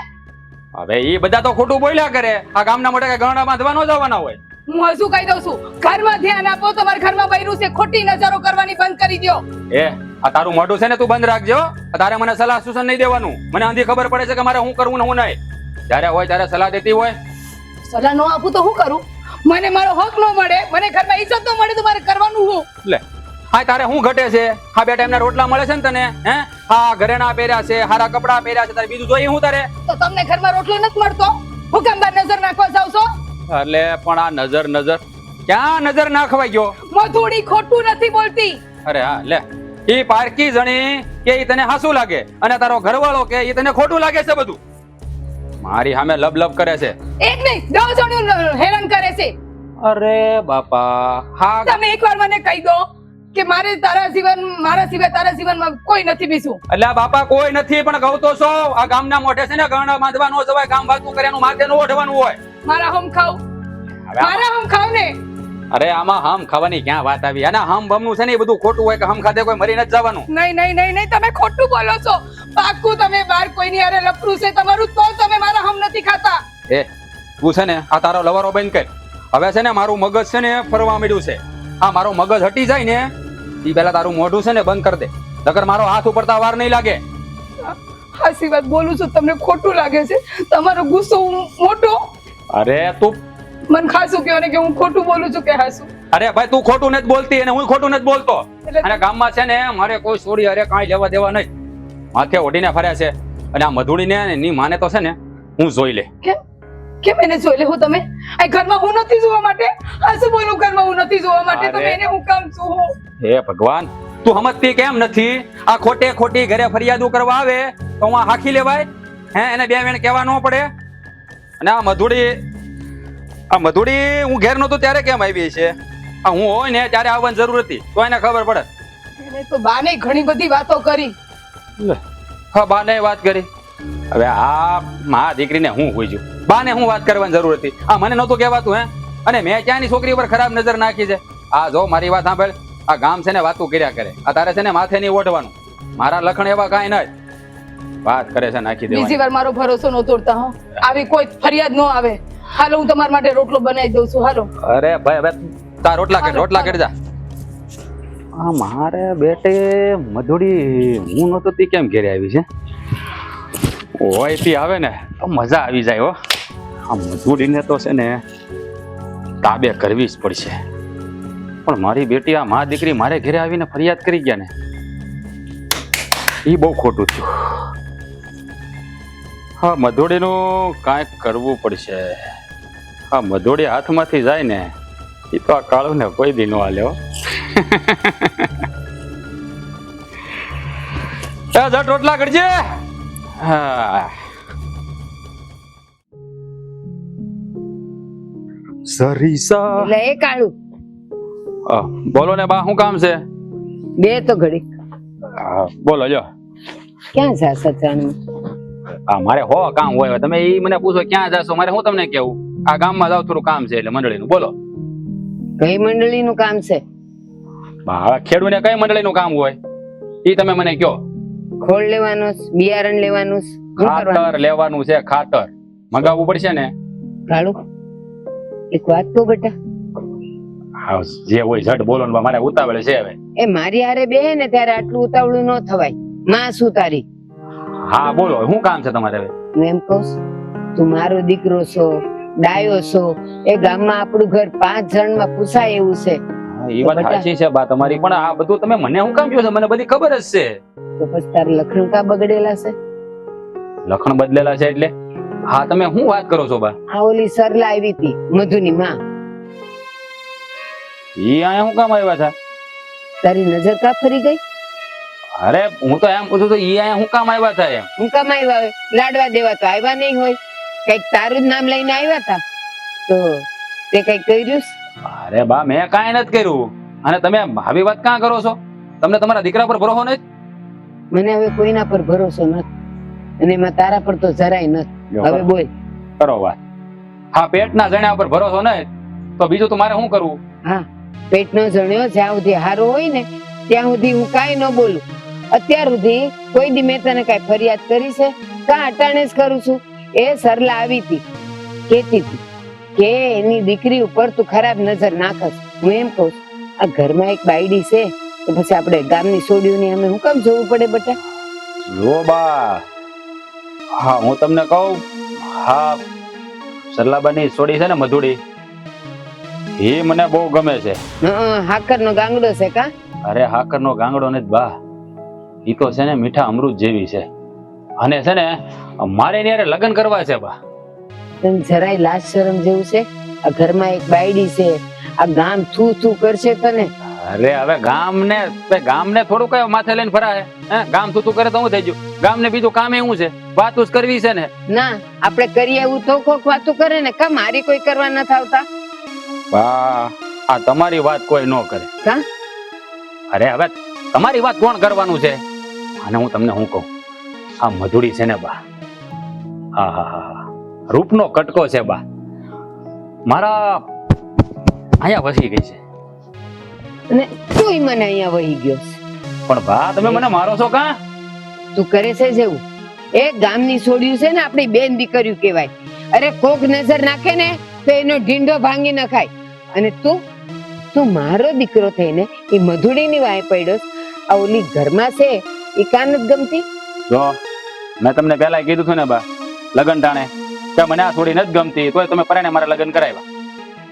હવે ઈ બધા તો ખોટું બોલ્યા કરે. આ ગામના મોટા કઈ ગરણા બાંધવા ન જવાના હોય. હું હજુ કહી દઉં છું, ઘરમાં ધ્યાન આપો. તમારા ઘરમાં બૈરું છે, ખોટી નજરો કરવાની બંધ કરી દો. એ આ તારું મોઢું છે ને તું બંધ રાખજો. તારે મને સલાહ સૂચન નહીં દેવાનું. મને અંધી ખબર પડે છે કે મારે શું કરવું ને હું નહીં. જ્યારે હોય ત્યારે સલાહ દેતી હોય. સલાહ ન આપું તો શું કરું? મને મારો હક ન મળે, મને ઘરમાં ઇજ્જત ન મળે તો મારે કરવાનું હું? લે હા તારે શું ઘટે છે? હા બે ટાઈમના રોટલા મળે છે ને તને? હે હા ઘરેણા પહેર્યા છે, હારા કપડા પહેર્યા છે, તારે બીજું જોઈએ હું તારે? તો તમને ઘરમાં રોટલો નથી મળતો? હું કેમ બાર નજર નાખવા જાવ છો? એટલે પણ આ નજર ક્યાં નજર નાખવા ગયો? મધુડી ખોટું નથી બોલતી. અરે હા લે ઈ પારકી જણી કે ઈ તને હાસું લાગે અને તારો ઘરવાળો કે ઈ તને ખોટું લાગે છે બધું. મારી સામે લબ કરે છે. એક નહીં 10 જણનું હેરાન કરે છે. અરે બાપા હા તમે એકવાર મને કહી દો કે મારા સિવાય તારા જીવનમાં કોઈ નથી બીજું. એટલે આ બાપા કોઈ નથી પણ કહું તો છો આ ગામના મોઢે છે ને ગરણા બાંધવા નો જવાય. ગામ વાતું કર્યાનું માથે નો ઓઢવાનું હોય. મારા હમ ખાવ ને. અરે આમાં હમ ખાવાની ક્યાં વાત આવી? અને હમ બમનું છે ને એ બધું ખોટું હોય કે હમ ખાધે કોઈ મરી નથી જવાનું. નહીં તમે ખોટું બોલો છો. પાક્કું તમે બાર કોઈની હારે લપરું છે તમારું તો તમે મારા હમ નથી ખાતા. એ તું છે ને આ તારો લવારો બંધ કર. હવે છે ને મારું મગજ છે ને ફરવા માંડ્યું છે. આ મારો મગજ હટી જાય ને એ પહેલા તારું મોઢું છે ને બંધ કરી દે, નકર મારો હાથ ઉપરતા વાર નહીં લાગે. હાસી વાત બોલું છું, તમને ખોટું લાગે છે? તમારો ગુસ્સો મોટો. અરે તું મન ખાસું કહો ને કે હું ખોટું બોલું છું કે હાસું? અરે ભાઈ તું ખોટું નથી બોલતી અને હું ખોટું નથી બોલતો. અને ગામમાં છે ને મારે કોઈ છોડી અરે કાંઈ લેવા દેવા નહીં. માથે ઓઢીને ફર્યા છે અને આ મધુડીને ની માને તો છે ને હું જોઈ લે. કેમ એને જોઈ લે? હું તમે આ ઘરમાં હું નથી જોવા માટે? હાસું બોલું, ઘરમાં હું નથી જોવા માટે. અરે. તમે એને હું કામ છું? હે ભગવાન, તું સમજતી કેમ નથી? આ ખોટે ખોટી ઘરે ફરિયાદો કરવા આવે તો હું હાખી લેવાય? હે, એને બે વેણ કહેવા ન પડે? અને આ મધુડી હું ઘેર નહોતો ત્યારે કેમ આવી છે? આ હું હોય ને ત્યારે આવવાની જરૂર હતી તો એને ખબર પડે. એને તો બાને ઘણી બધી વાતો કરી. હા, બાને વાત કરી. હવે આ મા દીકરીને હું હોઈ છું, બાને હું વાત કરવાની જરૂર હતી? આ મને નહોતું કહેવાતું? હે, અને મેં ક્યાંની છોકરી ઉપર ખરાબ નજર નાખી છે? આ જો મારી વાત સાંભળ, આ ગામ છે ને વાતું કર્યા કરે, આ તારે છે ને માથે નહીં ઓઢવાનું. મારા લખણ એવા કાંઈ નહીં. વાત કરે છે નાખી બીજી દેવાની. વાર મારો ભરોસો ન તોડતા હો. આવી કોઈ ફરિયાદ ન આવે. હાલો, હું તમારા માટે રોટલો બનાવી દઉં છું. હાલો. અરે ભાઈ, હવે તાર રોટલા કરી જા. આ મારે બેટે મધુડી હું નહોતો તી કેમ ઘેરે આવી છે? હોય તી આવે ને તો મજા આવી જાય હો. આ મધુડીને તો છે ને તાબે કરવી જ પડશે. પણ મારી બેટી આ મા દીકરી મારે ઘરે આવીને ફરિયાદ કરી ગયા ને, એ બહુ ખોટું થયું. હા, મધુડીનું કાંઈક કરવું પડશે. હા, મધુડી હાથમાંથી જાય ને એ તો આ કાળું ને કોઈ દી નો હાલ્યો. જટ રોટલા કરજે. હા, સરીસા. એટલે એ કાળું બોલો ને બા, શું કામ છે? બે તો ઘડી બોલો જો. ક્યાં જા સચાનું? હા, મારે હો કામ હોય. તમે ઈ મને પૂછો ક્યાં જાશો, મારે હું તમને કેવું? આ ગામમાં જાવ થોડું કામ છે એટલે મંડળીનું. બોલો. કઈ મંડળીનું કામ છે? હવે ખેડૂને કઈ મંડળીનું કામ હોય ઈ તમે મને કયો. ખોળ લેવાનું છે, બિયારણ લેવાનું છે, શું કરવાનું? ખાતર લેવાનું છે. ખાતર મગાવવું પડશે ને. કાળું એક વાત કહું બેટા, હા, જે હોય ઝટ બોલો ને બા, મારે ઉતાવળ છે હવે. એ મારી હારે બેહે ને ત્યારે આટલું ઉતાવળું ન થવાય. માં શું તારી? હા બોલો, શું કામ છે તમારે હવે? હું એમ કહું છું, તું મારો દીકરો છો, ડાયો છો, એ ગામમાં આપણું ઘર 5 જણમાં પૂછાય એવું છે. એ વાત સાચી છે બા તમારી, પણ આ બધું તમે મને શું કામ કહો છો? મને બધી ખબર જ છે. તો પછી તારા લખણ કા બગડેલા છે? લખણ બદલેલા છે એટલે? હા, તમે શું વાત કરો છો બા? આ ઓલી સરલા આવી હતી, મધુની માં. ઈ આયા શું કામ આવ્યા હતા? તારી નજર કા ફરી ગઈ? અરે હું તો એમ પૂછું તો ઈ આયા શું કામ આવ્યા હતા એમ? હું કામ આવ્યા હોય? લાડવા દેવા તો આવ્યા નહીં હોય? કઈક તારું જ નામ લઈને આવ્યા હતા તો તે કઈક કર્યું? અરે બા, મેં કાંઈ નથી કર્યું. અને તમે આવી વાત કાં કરો છો? તમને તમારા દીકરા પર ભરોસો નથી? મને હવે કોઈના પર ભરોસો નથી, અને એમાં તારા પર તો જરાય નથી. હવે બોલ. કરો વાત. હા, પેટના જણ્યા પર ભરોસો નહીં તો બીજું તો મારે શું કરવું? હા, પેટનો જણ્યો જ્યાં સુધી હારો હોય ને ત્યાં સુધી હું કાંઈ ન બોલું. અત્યાર સુધી કોઈ દી મેં તને કાંઈ ફરિયાદ કરી છે? કાં અટાણે જ કરું છું. એ સરલા આવી હતી, કેતી હતી કે એની દીકરી ઉપર તું ખરાબ નજર નાખસ. હું એમ કહું છું, આ ઘરમાં એક બાયડી છે તો પછી આપણે ગામની છોડીઓની અમે હું કામ જોવું પડે બેટા? જો બા, હા હું તમને કહું, હા સરલાબાની છોડી છે ને મધુડી, એ મને બહુ ગમે છે. હાકરનો ગાંગડો છે કા? અરે હાકરનો ગાંગડો નથી બા, ઈ તો છે ને મીઠા અમૃત જેવી છે. અને છે ને મારે એની હારે લગ્ન કરવા છે બા. તને જરાય લાજ શરમ જેવું છે? આ ઘરમાં એક બાયડી છે, આ ગામ થૂ થૂ કરશે તને. અરે હવે ગામને થોડું કઈ માથે લઈને ફરાય? હે, ગામ તું કરે તો હું થઈ ગયું? ગામને બીજું કામ એવું છે, વાતું જ કરવી છે ને. ના, આપણે કરીએ એવું તો કોક વાતું કરે ને. કા મારી કોઈ કરવા નથી આવતા? બા, આ તમારી વાત કોઈ ન કરે. કા? અરે હવે તમારી વાત કોણ કરવાનું છે? અને હું તમને શું કહું, આ મધુડી છે ને બા, હા હા હા, રૂપનો કટકો છે બા. મારા અહીંયા વસી ગઈ છે. અને તુંય મને અહીંયા વહી ગયો છે. પણ બા, તમે મને મારો છો કા? તું કરે છે જેવું. એ ગામની છોડ્યું છે ને, આપણી બેન દીકરીઓ કહેવાય. અરે કોક નજર નાખે ને તો એનો ઢીંડો ભાંગી નખાય. અને તું મારો દીકરો થઈને એ મધુડીની વાય પડ્યો. આ ઓલી ઘરમાં છે એ કાન જ ગમતી? જો મેં તમને પહેલા કીધું હતું ને બા લગન ટાણે કે મને આ છોડી નથી ગમતી, તોય તમે પરણે મારા લગ્ન કરાવ્યા.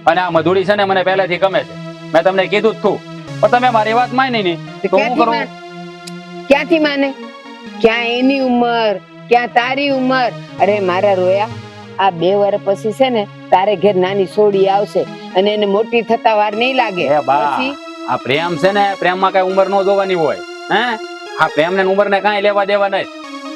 અને આ મધુડી છે ને મને પહેલાથી ગમે છે, મેં તમને કીધું જ છું, પણ તમે મારી વાત માની નહીં તો હું કરું? ક્યાંથી માને? ક્યાં એની ઉંમર, ક્યાં તારી ઉંમર? અરે મારા રોયા, આ 2 વર્ષ પછી છે ને તારે ઘેર નાની છોડી આવશે અને એને મોટી થતા વાર નહીં લાગે. એ બા, આ પ્રેમ છે ને, પ્રેમમાં કઈ ઉંમર નો જોવાની હોય. હે, આ પ્રેમ ને ઉંમર ને કઈ લેવા દેવા નહીં.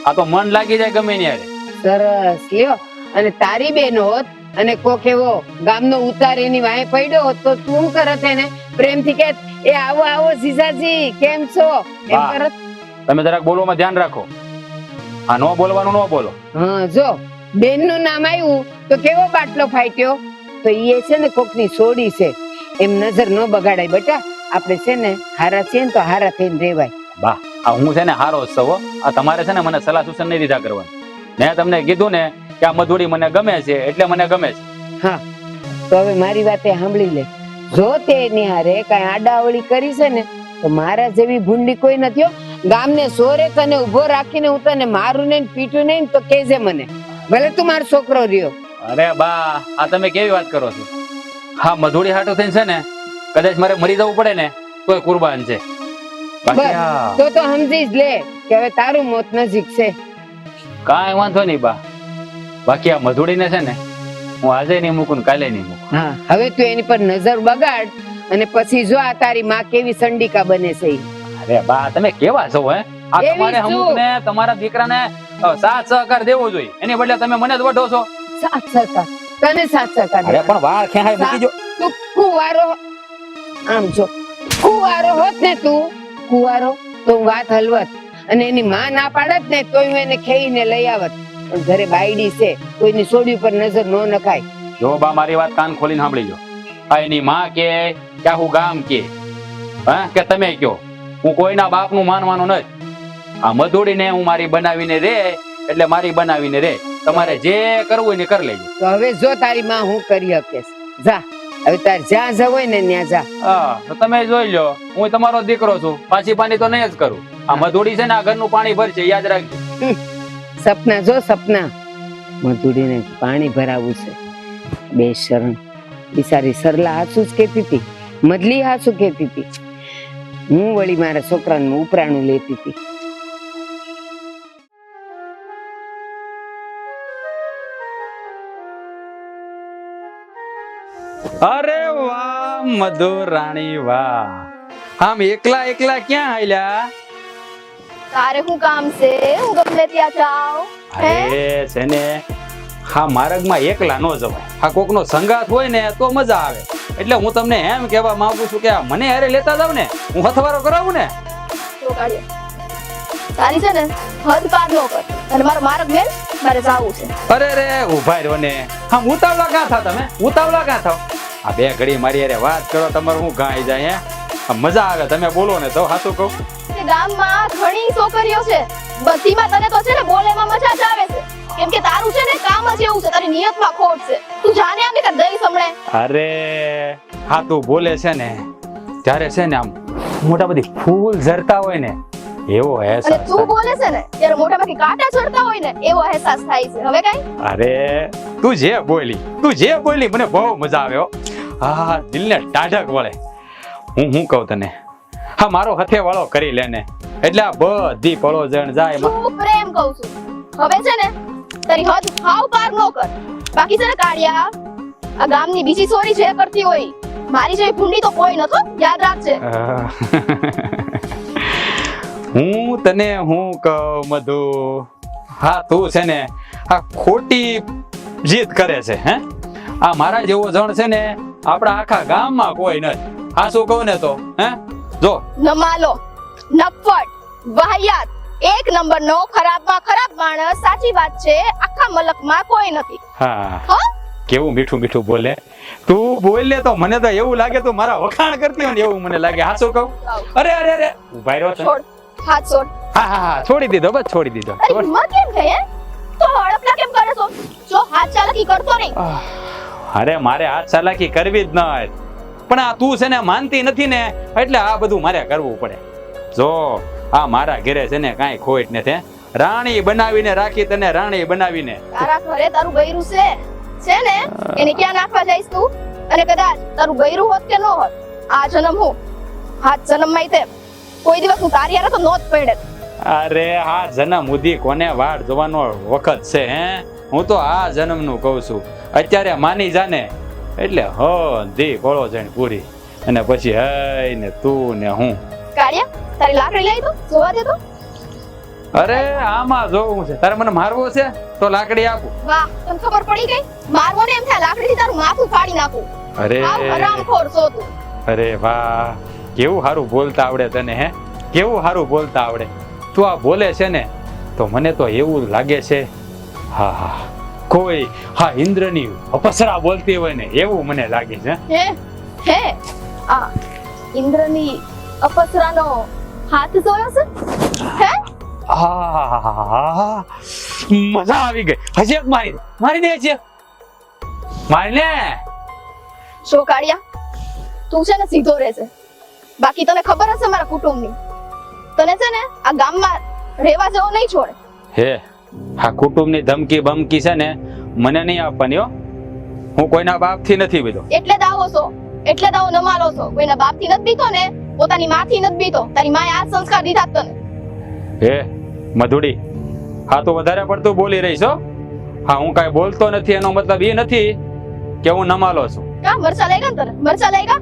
આ તો મન લાગી જાય ગમે ને યારે. સરસ લ્યો. અને તારી બેન હોત અને કોક એવો ગામનો ઉતાર એની વાહે પડ્યો હોત તો તું કરત એને પ્રેમથી કે એ આવો આવો જીજાજી કેમ છો એમ વાહ. કરત. તમે જરાક બોલવામાં ધ્યાન રાખો. આ નો બોલવાનું નો બોલો. હા, જો બેન નું નામ આવ્યું તો કેવો બાટલો ફાટ્યો. તો એ છે ને કોકની છોડી છે એમ નજર ન બગાડાય બેટા. આપણે છે ને હારા છીએ ને તો હારા થઈને રહેવાય. બા, આ હું છે ને હારો જ છું. આ તમારે છે ને મને સલાહ સૂચન નહીં દીધા કરવાનું. મેં તમને કીધું ને કે આ મધુડી મને ગમે છે એટલે મને ગમે છે. હા, તો હવે મારી વાતે સાંભળી લે. જો તે એની હારે કઈ આડાવળી કરી છે ને તો મારા જેવી ભૂંડી કોઈ નથી હો. ગામને સોરે તને ઉભો રાખીને હું તને મારું નહીં પીટું નહીં તો કેજે મને, ભલે તું મારો છોકરો રહ્યો. અરે બા, આ તમે કેવી વાત કરો છો? હા, મધુડી હાટો થઈને છે ને કદાચ મારે મરી જવું પડે ને તોય કુરબાન છે. બાકી બસ, આ તો સમજી જ લે કે હવે તારું મોત નજીક છે. કાંઈ વાંધો નહીં બા. બાકી આ મધુડીને છે ને હું આજે નહીં મૂકું ને કાલે નહીં મૂકું. હા, હવે તું એની પર નજર બગાડ અને પછી જો આ તારી માં કેવી સંડીકા બને છે ઈ. અરે બા, તમે કેવા છો હે? આ એવી તમારે શું? અમુક ને તમારા દીકરાને સાથ સહકાર દેવો જોઈએ, એની બદલે તમે મને જ વઢો છો. સાત સરકાર તને સાત સરકાર અરે પણ વાળ ખેહાય મૂકી જો. તું કુવારો આમ જો કુવારો હોત ને તું કુવારો તો હું વાત હલવત અને એની માં ના પાડત ને તો હું એને ખેઈને લઈ આવત. પણ ઘરે બાયડી છે, કોઈની છોડી ઉપર નજર ન નખાય. જો બા, મારી વાત કાન ખોલીને સાંભળી જો. આ એની માં કે આખું ગામ કે હા કે તમે કયો, હું કોઈના બાપનું માનવાનું નથી. આ મધુડીને હું મારી બનાવીને રે એટલે મારી બનાવીને રે. તમારે જે કરવું હોય ને કરી લેજો. તો હવે જો તારી માં હું કરી હકેશ, જા હવે તાર જ્યાં જવું હોય ને ત્યાં જા. હા, તો તમે જોઈ લો, હું તમારો દીકરો છું, પાછી પાણી તો નહીં જ કરું. આ મધુડી છે ને આ ઘરનું પાણી ભરશે, યાદ રાખજો. સપના જો સપના, મધુડીને પાણી ભરાવું છે. બેશરમ બિચારી સરલા હાસુ જ કેતી હતી, મદલી હાસુ કેતી હતી. હું વળી મારા છોકરાનું ઉપરાણું લેતી હતી. અરે વાહ મધુરાણી વાહ, આમ એકલા એકલા ક્યાં આયલા? તારે શું કામ છે? હું ગમે ત્યાં જાઉં. અરે છે ને, હા માર્ગમાં એકલા ન જવાય. આ કોકનો સંગાત હોય ને તો મજા આવે. એટલે હું તમને એમ કહેવા માંગુ છું કે આ મને હારે લેતા જાવ ને, હું હથવારો કરાવું ને. તો કાઢ્યા. તારી છે ને હદ પાર ન કર અને મારો માર્ગ મેલ મારે જાવું છે. અરે રે ઉભા રહ્યો ને, આમ ઉતાવળા ક્યાં થાવ તમે? ઉતાવળા ક્યાં થાવ? આ બે ઘડી મારી હારે વાત કરો, તમારું હું ગાઈ જાય હે? મજા આવે, તમે બોલો ને તો હાચું કહું. તે ગામમાં ઘણી છોકરીઓ છે, બધીમાં તને તો છે ને બોલેમાં મજા જ આવે છે. કેમ કે તારું છે ને કામ જ એવું છે, તારી નિયતમાં ખોટ છે. તું જાને આમ કે દઈ સમળે. અરે હા, તું બોલે છે ને ત્યારે છે ને આમ મોટા બધી ફૂલ ઝરતા હોય ને એવો અને અહેસાસ તું થાય. બોલે છે ને ત્યારે મોટામાંથી કાંટા ચડતા હોય ને એવો અહેસાસ થાય છે. હવે કઈ અરે તું જે બોલી મને બહુ મજા આવ્યો. હા, દિલને ટાઢક વળે. હું કહું તને, હા મારો હથે વાળો કરી લે ને એટલે આ બધી પળો જણ જાય. તું પ્રેમ કહું છું. હવે છે ને તારી હદ હાવ પાર ન કર. બાકી છે ને કાળિયા, આ ગામની બીજી સોરી જે કરતી હોય મારી જેવી ભૂંડી તો કોઈ નતો, યાદ રાખજે. હું તને હું કહું મધુ, હા તું છે ને આ ખોટી જીદ કરે છે. હે, આ મારા જેવો જણ છે ને આપણા આખા ગામમાં કોઈ નથી. હા શું કહું ને તો હે જો નમાલો, નફટ, વાહિયાત, એક નંબરનો ખરાબમાં ખરાબ માણસ. સાચી વાત છે, આખા મલકમાં કોઈ નથી. હા, હા, કેવું મીઠું મીઠું બોલે. તું બોલે તો મને તો એવું લાગે તું મારા વખાણ કરતી હોય ને એવું મને લાગે. હા શું કહું? અરે અરે અરે ઉભા રહ્યો છે. છોડ, હાથ છોડ. હા હા હા, છોડી દીધો, બસ છોડી દીધો. અરે માં કેમ કહે? તો હડપલા કેમ કરે છો? જો હાથ ચાલાકી કરતો નહીં. અરે મારે હાથ ચાલાકી કરવી જ ન, પણ આ તું છે ને માનતી નથી ને એટલે આ બધું મારે કરવું પડે. જો આ મારા ઘરે છે ને કાંઈ ખોટ નથી, રાણી બનાવીને રાખી તને રાણી બનાવીને. તારા ઘરે તારું બૈરું છે ને એને ક્યાં નાખવા જઈશ તું? અને કદાચ તારું બૈરું હોત કે ન હોત, આ જન્મ હું હાથ જન્મમાં તે કોઈ દિવસ હું તારી હારે તો નોત પડે. અરે આ જન્મ ઉધી કોને વાડ જોવાનો વખત છે હે? હું તો આ જન્મનું કહું છું. અત્યારે માની જાને એટલે ધી કોળો જઈને પૂરી, અને પછી હઈ ને તું ને હું. કાળિયા તારી લાકડી લઈ તો જોવા દે તો. અરે આમાં જોવું છે તારે? મને મારવો છે તો લાકડી આપું. વાહ, તને ખબર પડી ગઈ? મારવો ને એમ થાય લાકડીથી તારું માથું ફાડી નાખું. અરે આવ હરામખોર છો તું. અરે વાહ, કેવું સારું બોલતા આવડે તને હે? કેવું સારું બોલતા આવડે. તું આ બોલે છે ને તો મને તો એવું લાગે છે હા હા કોઈ ઇન્દ્રની અપસરા બોલતી હોય ને એવું મને લાગે છે. હે આ ઇન્દ્રની અપસરાનો હાથ જોયો છે? હે હા, મજા આવી ગઈ. હજી એક મારી દે છે. મારીને શો કાળિયા, તું છે ને સીધો રહેશે. બાકી તને ખબર હશે મારા કુટુંબની, તને છે ને આ ગામમાં રહેવા જેવો નહીં છોડે. હે આ કુટુંબની ધમકી બમકી છે ને મને નહીં આપવાની હો. હું કોઈના બાપથી નથી બીતો. એટલે જ આવો છો, એટલે જ આવો નમાલો છો. કોઈના બાપથી નથી બીતો ને પોતાની માથી નથી બીતો. તારી માએ આ સંસ્કાર દીધા જ તને. હે મધુડી, હા તો વધારે પડતું બોલી રહી છો. હા હું કાંઈ બોલતો નથી એનો મતલબ એ નથી કે હું નમાલો છું. કા મરચા લાગ્યા ને તને? મરચા લાગ્યા?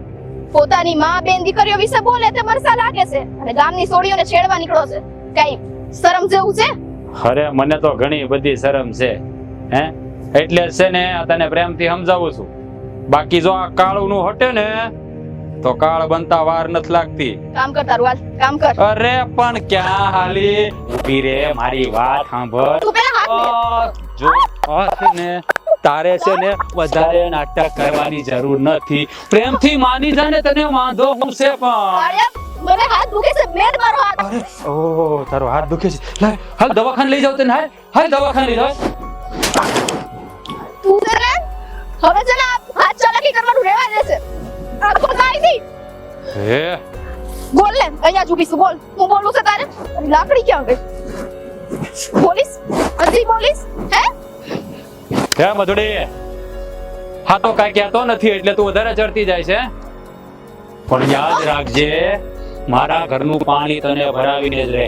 પોતાની માં બેન દીકરીઓ વિશે બોલે તે મરચા લાગે છે, અને ગામની સોડીઓને છેડવા નીકળો છે. કઈ શરમ જેવું છે? અરે મને તો ઘણી બધી શરમ છે હે, એટલે જ છે ને તને પ્રેમથી સમજાવું છું. બાકી જો આ કાળું નું હટે ને તો કાળ બનતા વાર નથી લાગતી. કામ કર તારું, હાલ કામ કર. અરે પણ ક્યાં હાલી? ઊભી રે, મારી વાત સાંભળ. તું પેલા હાથ દે. જો આ છે ને તારે છે ને વધારે નાટક કરવાની જરૂર નથી. પ્રેમથી માની જા ને, તને વાંધો હું છે પણ. કાળિયા, મને હાથ દુખે છે. મેં જ મારો હાથ. અરે ઓ તારો હાથ દુખે છે. લે હાલ દવાખાને લઈ જાવ તને. હાલ દવાખાને લઈ જાવ. તું છે ને હવે છે ને હાથ ચાલાકી કરવાનું રહેવા દેશે. આ તો કાઈ નહીં. હે બોલ ને, અહીંયા જ ઊભી છું. બોલ, હું બોલું છે તારે? તારી લાકડી ક્યાં ગઈ? બોલીશ? હજી બોલીશ? હે મધુડી, હા તો કાંઈ કહેતો નથી એટલે તું વધારે ચડતી જાય છે. પણ યાદ રાખજે, મારા ઘરનું પાણી તને ભરાવીને જ રહે.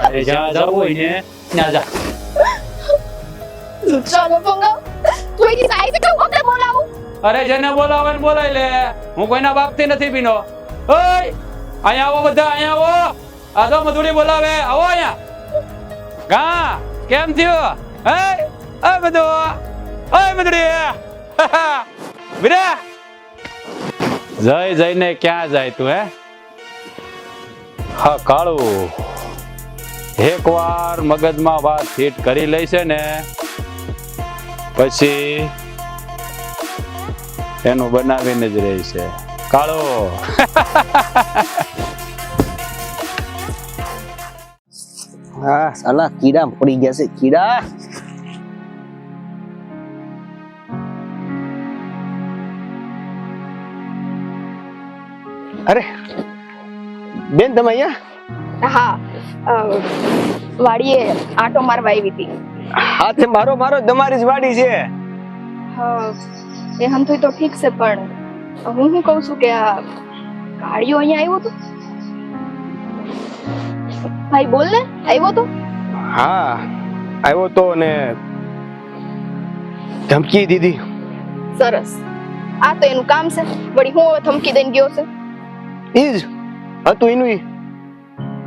અરે જ્યાં જવું હોય ને ત્યાં જા. ચાલો પંગા, તું એની સાઈ છે કે હું કોને બોલાવું? અરે જેને બોલાવે ને બોલાય લે. હું કોઈના બાપથી નથી પીનો. ઓય અહીંયા આવો બધા, અહીંયા આવો. આ તો મધુડી બોલાવે. આવો અહીંયા. ગા કેમ થયું? હે આ બધું ઓય મધુડી વિરા જઈને ક્યાં જાય તું હે? હા કાળું, એકવાર મગજમાં વાત ફિટ કરી લઈ છે ને પછી એનું બનાવીને જ રહી છે. કાળો હા સાલા કીડા પડી ગયા છે. કીડા અરે બેન તમે અહીંયા? હા, વાડીએ આટો મારવા આવી હતી. હા તે મારો તમારી જ વાડી છે. એ હંથોય તો ઠીક છે, પણ હું શું કહું છું કે આ ગાડીઓ અહીંયા આવ્યો તો? ભાઈ બોલ ને, આવ્યો તો? હા આવ્યો તો ને ધમકી દીધી. સરસ, આ તો એનું કામ છે. વળી હું હવે ધમકી દઈને ગયો છે? ઈ જ હતું એનું.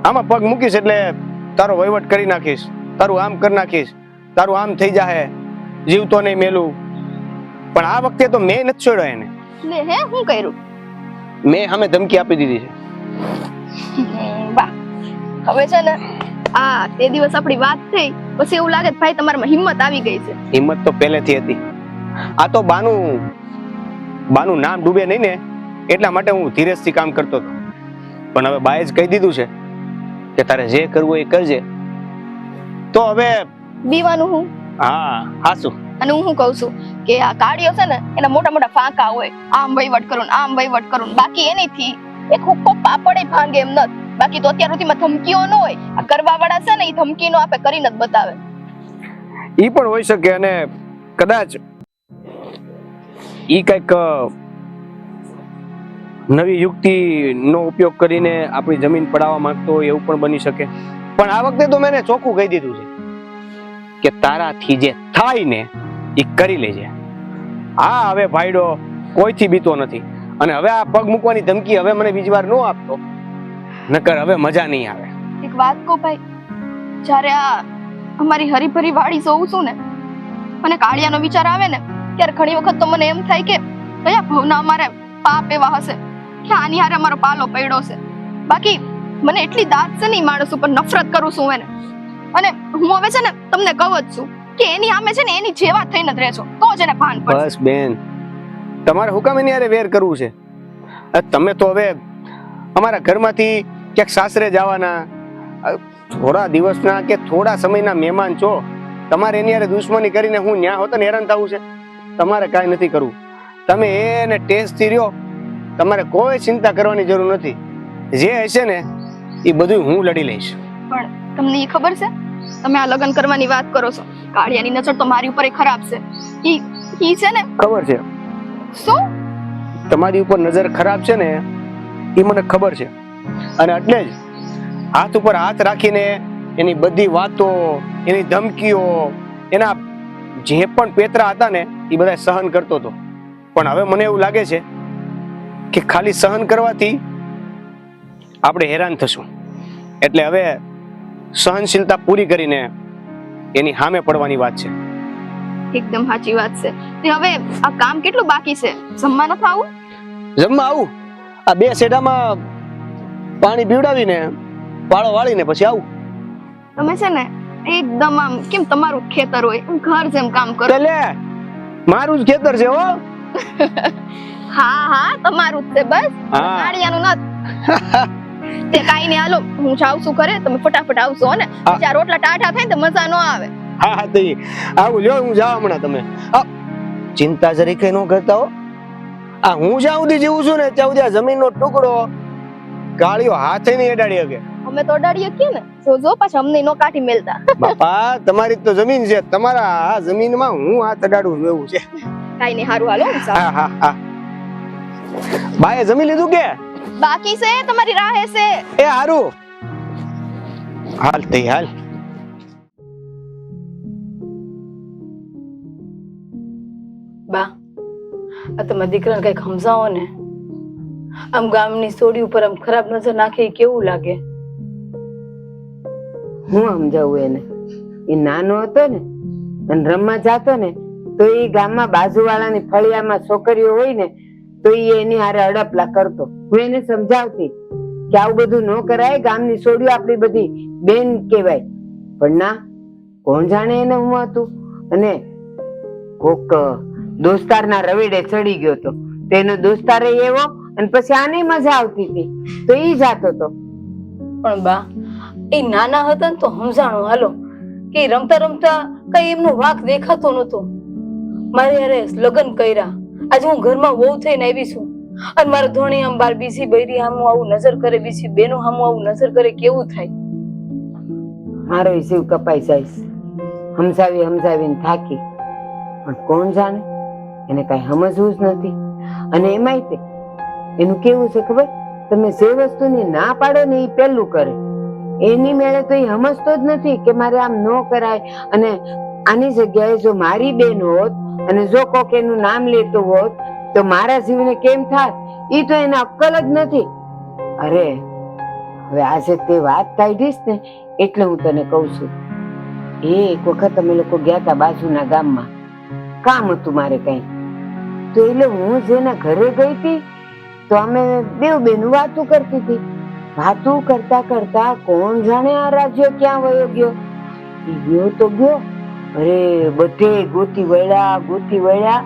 આમાં પગ મૂકીશ એટલે તારો વહીવટ કરી નાખીશ, તારું આમ કરી નાખીશ, તારું આમ થઈ જાહે, જીવતો નહીં મેલું. પણ આ વખતે તો મેં નથી છોડ્યો એને. લે હે, હું કર્યું? મેં સામે ધમકી આપી દીધી છે. વાહ, હવે છે ને આ તે દિવસ આપણી વાત થઈ પછી એવું લાગે ભાઈ તમારામાં હિંમત આવી ગઈ છે. હિંમત તો પહેલેથી હતી. આ તો બાનું નામ ડૂબે નહીં ને એટલા માટે હું ધીરજથી કામ કરતો હતો. પણ હવે બાએ જ કહી દીધું છે કે તારે જે કરવું એ કરજે. તો હવે બીવાનું હું? હા હાસુ. અને હું શું કહું છું કે આ કાળીઓ છે ને એના મોટા મોટા ફાંકા હોય, આમ વહીવટ કરું આમ વહીવટ કરું, બાકી એનીથી એક હુક્કો પાપડે ભાંગે એમ નથી. બાકી તો અત્યાર સુધીમાં ધમકીઓ ન હોય. આ કરવા વાળા છે ને એ ધમકી નો આપે, કરીને જ બતાવે. ઈ પણ હોઈ શકે, અને કદાચ ઈ કઈક નવી યુક્તિનો ઉપયોગ કરીને આપણી જમીન પડાવવા માંગતો હોય એવું પણ બની શકે. પણ આ વખતે તો મેં એને ચોખ્ખું કહી દીધું છે કે તારાથી જે થાય ને એ કરી લેજે. હા, હવે ભાઈડો કોઈથી બીતો નથી, અને હવે આ પગ મૂકવાની ધમકી હવે મને બીજી વાર ન આપતો, નકર હવે મજા નહીં આવે. એક વાત કહું ભાઈ, જ્યારે આ અમારી હરીભરી વાડી જોઉં છું ને, મને કાળિયાનો વિચાર આવે ને, ત્યારે ઘણી વખત તો મને એમ થાય કે કયા ભવના અમારે પાપ એવા હશે કે આની હારે અમારો પાલો પડ્યો છે. બાકી મને એટલી દાંત છે ને ઈ માણસ ઉપર, નફરત કરું છું એને. અને હું હવે છે ને તમને કહું જ છું કે એની સામે છે ને એની જેવા થઈને જ રહેજો, તો જ એને ભાન પડશે. બસ બેન, તમારે હુકમ એની હારે વેર કરવું છે? તમે તો હવે અમારા ઘરમાંથી ક્યાંક સાસરે જવાના, થોડા દિવસના કે થોડા સમયના મહેમાન છો. તમારે એની હારે દુશ્મની કરીને હું ન્યા હોતો ને હેરાન થવું છે? તમારે કાંઈ નથી કરવું. તમે એને ટેસ્ટથી રહ્યો, તમારે કોઈ ચિંતા કરવાની જરૂર નથી. જે હશે ને એ બધું હું લડી લઈશ. પણ તમને એ ખબર છે, તમે આ લગ્ન કરવાની વાત કરો છો, કાળિયાની નજર તો મારી ઉપર ખરાબ છે. ઈ છે ને, ખબર છે શું તમારી ઉપર નજર ખરાબ છે ને, એ મને ખબર છે. અને એટલે જ હાથ ઉપર હાથ રાખીને એની બધી વાતો, એની ધમકીઓ, એના જે પણ પેતરા હતા ને એ બધા સહન કરતો હતો. પણ હવે મને એવું લાગે છે કે ખાલી સહન કરવાથી આપણે હેરાન થશું. એટલે હવે સહનશીલતા પૂરી કરીને એની સામે પડવાની વાત છે. એકદમ સાચી વાત છે. તે હવે આ કામ કેટલું બાકી છે? જમવા નથી આવું? જમવા આવું. આ 2 સેડામાં પાણી પીવડાવીને પાળો વાળીને પછી આવું. તમે છે ને એકદમ આમ કેમ તમારું ખેતર હોય એમ ઘર જેમ કામ કરો. લે, મારું જ ખેતર છે હો. હા હા, તમારું જ છે. બસ હા. કાળિયાનું નથી. તે કાઈ નહીં, હાલો હું જાઉં છું ઘરે, તમે ફટાફટ આવશો હો ને. હા. જ્યાં રોટલા ટાઢા થાય ને તો મજા ન આવે. હા હા, તો આવું લ્યો, હું જાવ હમણાં. તમે ચિંતા જરી કઈ ન કરતા હો. આ હું જ્યાં સુધી જીવું છું ને ત્યાં સુધી આ જમીનનો ટુકડો ગાળીઓ હાથે નહીં અડાડી શકે. અમે તો અડાડીએ કે ને, જો પાછા અમને નો કાઢી મેલતા. બાપા, તમારી તો જમીન છે, તમારા આ જમીનમાં હું હાથ અડાડું છું એવું છે. કાઈ નહીં, હારું હાલો. હા હા હા. બાએ જમી લીધું કે બાકી છે? તમારી રાહે છે. એ હારું, હાલ તઈ હાલ. બા, આ તમારા દીકરાને કઈક સમજાવો ને. આમ ગામની સોડી ઉપર આમ ખરાબ નજર નાખે ઈ કેવું લાગે? હું સમજાવું એને? એ નાનો હતો ને અને રમવા જાતો ને તો એ ગામમાં બાજુવાળાની ફળિયામાં છોકરીઓ હોય ને તો એ એની હારે અડપલા કરતો. હું એને સમજાવતી કે આવું બધું ન કરાય, ગામની છોડીઓ આપણી બધી બેન કહેવાય. પણ ના, કોણ જાણે એને હું હતું. અને કોક દોસ્તારના રવેડે ચડી ગયો તો તેનો દોસ્તાર એવો, અને પછી આને મજા આવતી હતી તો ઈ જાતો હતો. પણ બા, એ નાના હતા ને તો સમજાણું હાલો કે રમતા રમતા કઈ એમનો વાંક દેખાતો નતો. મારે યારે લગ્ન કર્યા, આજે હું ઘરમાં વહુ થઈને આવી છું, અને મારા ધોણી આમ બાર બીજી બૈરી હામું આવું નજર કરે, બીજી બેનો હામું આવું નજર કરે, કેવું થાય? મારો શિવ કપાઈ જાય, સમજાવી સમજાવીને થાકી. પણ કોણ જાણે, એને કઈ સમજવું જ નથી. અને એમાંય તે એનું કેવું છે ખબર? તમે જે વસ્તુની ના પાડો ને એ પેલું કરે. એની મેળે તો એ સમજતો જ નથી કે મારે આમ ન કરાય. અને આની જગ્યાએ જો મારી બેન હોત અને જો કોક એનું નામ લેતો હોત તો મારા જીવને કેમ થાત, એ તો એને અક્કલ જ નથી. અરે હવે આજે તે વાત કાઢીશ ને એટલે હું તને કહું છું. એક વખત અમે લોકો ગયા હતા બાજુના ગામમાં, કામ હતું મારે કઈ. તો એટલે હું જેના ઘરે ગઈ હતી તો અમે બેવ બેનું વાતું કરતી હતી. વાતું કરતા કરતા કોણ જાણે આ રાજ્ય ક્યાં વયો ગયો. ઈ ગયો તો ગયો, અરે બધે ગોતી વળ્યા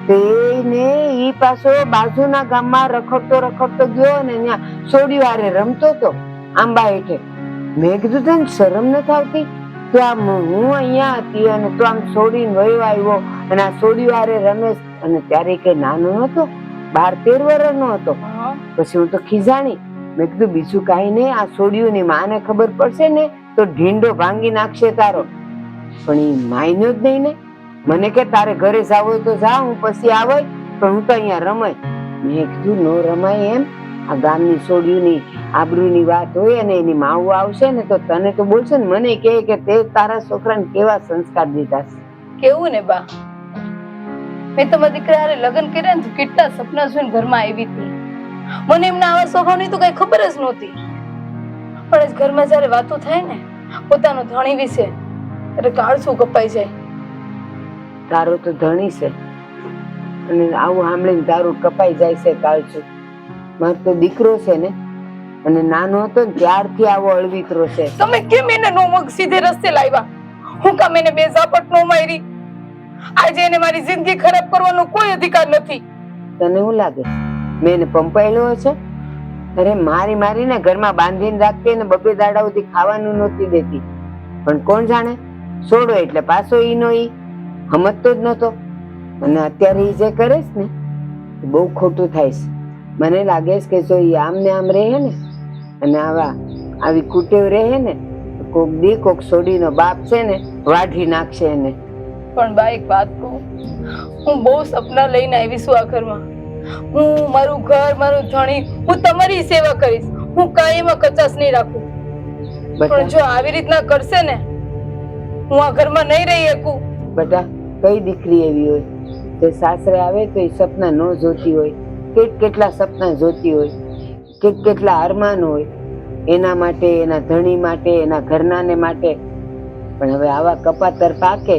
તેને ઈ પાછો બાજુના ગામમાં રખડતો ગયો ને ત્યાં છોડીઓ હારે રમતો હતો આંબા હેઠે. મેં કીધું તને શરમ નથી આવતી? તો આમ હું અહીંયા હતી અને તો આમ છોડીને વયો આવ્યો અને આ છોડીઓ હારે રમેશ. અને ત્યારે કઈ નાનો નતો, 12-13 વર્ષનો હતો. પછી હું તો ખીજાણી મેં કીધું બીજું કાંઈ નહીં, આ છોડ્યું ની માને ખબર પડશે ને તો ઢીંડો ભાંગી નાખશે તારો. પણ એ માન્યો જ નહીં ને. મને કે તારે ઘરે જાવ હોય તો જા, હું પછી આવે, પણ હું તો અહીંયા રમાય. મેં કીધું નો રમાય એમ. આ ગામની છોડ્યુંની આબરૂની વાત હોય અને એની માવું આવશે ને તો તને તો બોલશે ને, મને કહે કે તે તારા છોકરાને કેવા સંસ્કાર દીધા છે. કેવું ને બા, મેં તમારા દીકરા હારે લગ્ન કર્યા ને તો કેટલા સપના જોઈને ઘરમાં આવી હતી. મને એમના આવા સ્વભાવની તો કઈ ખબર જ નહોતી. પણ આજ ઘરમાં જયારે વાતો થાય ને પોતાનો ધણી વિશે, એટલે કાળસું કપાઈ જાય. તારો તો ધણી છે અને આવું સાંભળીને તારું કપાઈ જાય છે કાળચું. મારો તો દીકરો છે ને, અને નાનો હતો ને ત્યારથી આવો અળવિતરો છે. તમે કેમ એને નો મગ સીધે રસ્તે લાવ્યા? હું કામ એને બે ઝાપટ નો મારી? આજે એને મારી જિંદગી ખરાબ કરવાનો કોઈ અધિકાર નથી. તને શું લાગે મેં એને પંપાયેલો છે? અરે મારી મારીને ઘરમાં બાંધીને રાખતી ને બબે દાડા સુધી ખાવાનું નહોતી દેતી. પણ કોણ જાણે, છોડો એટલે પાછો ઈનો ઈ સમજતો જ નતો. અને અત્યારે ઈ જે કરે છે ને બહુ ખોટું થાય છે. મને લાગે છે કે જો ઈ આમ ને આમ રહે ને અને આવી કુટેવ રહે ને, કોક દી કોક છોડીનો બાપ છે ને વાઢી નાખશે એને. પણ બા એક વાત કહું, હું બહુ સપના લઈને આવી છું આ ઘરમાં. હું મારું ઘર, મારું ધણી, હું તમારી સેવા કરીશ. હું કાંઈમાં કચાશ નહીં રાખું. પણ જો આવી રીતના કરશે ને, હું આ ઘરમાં નહીં રહી શકું. બેટા, કઈ દીકરી એવી હોય જે સાસરે આવે તો એ સપના ન જોતી હોય? કેટલા સપના જોતી હોય, કેટલા અરમાન હોય એના માટે, એના ધણી માટે, એના ઘરનાને માટે. પણ હવે આવા કપાતર પાકે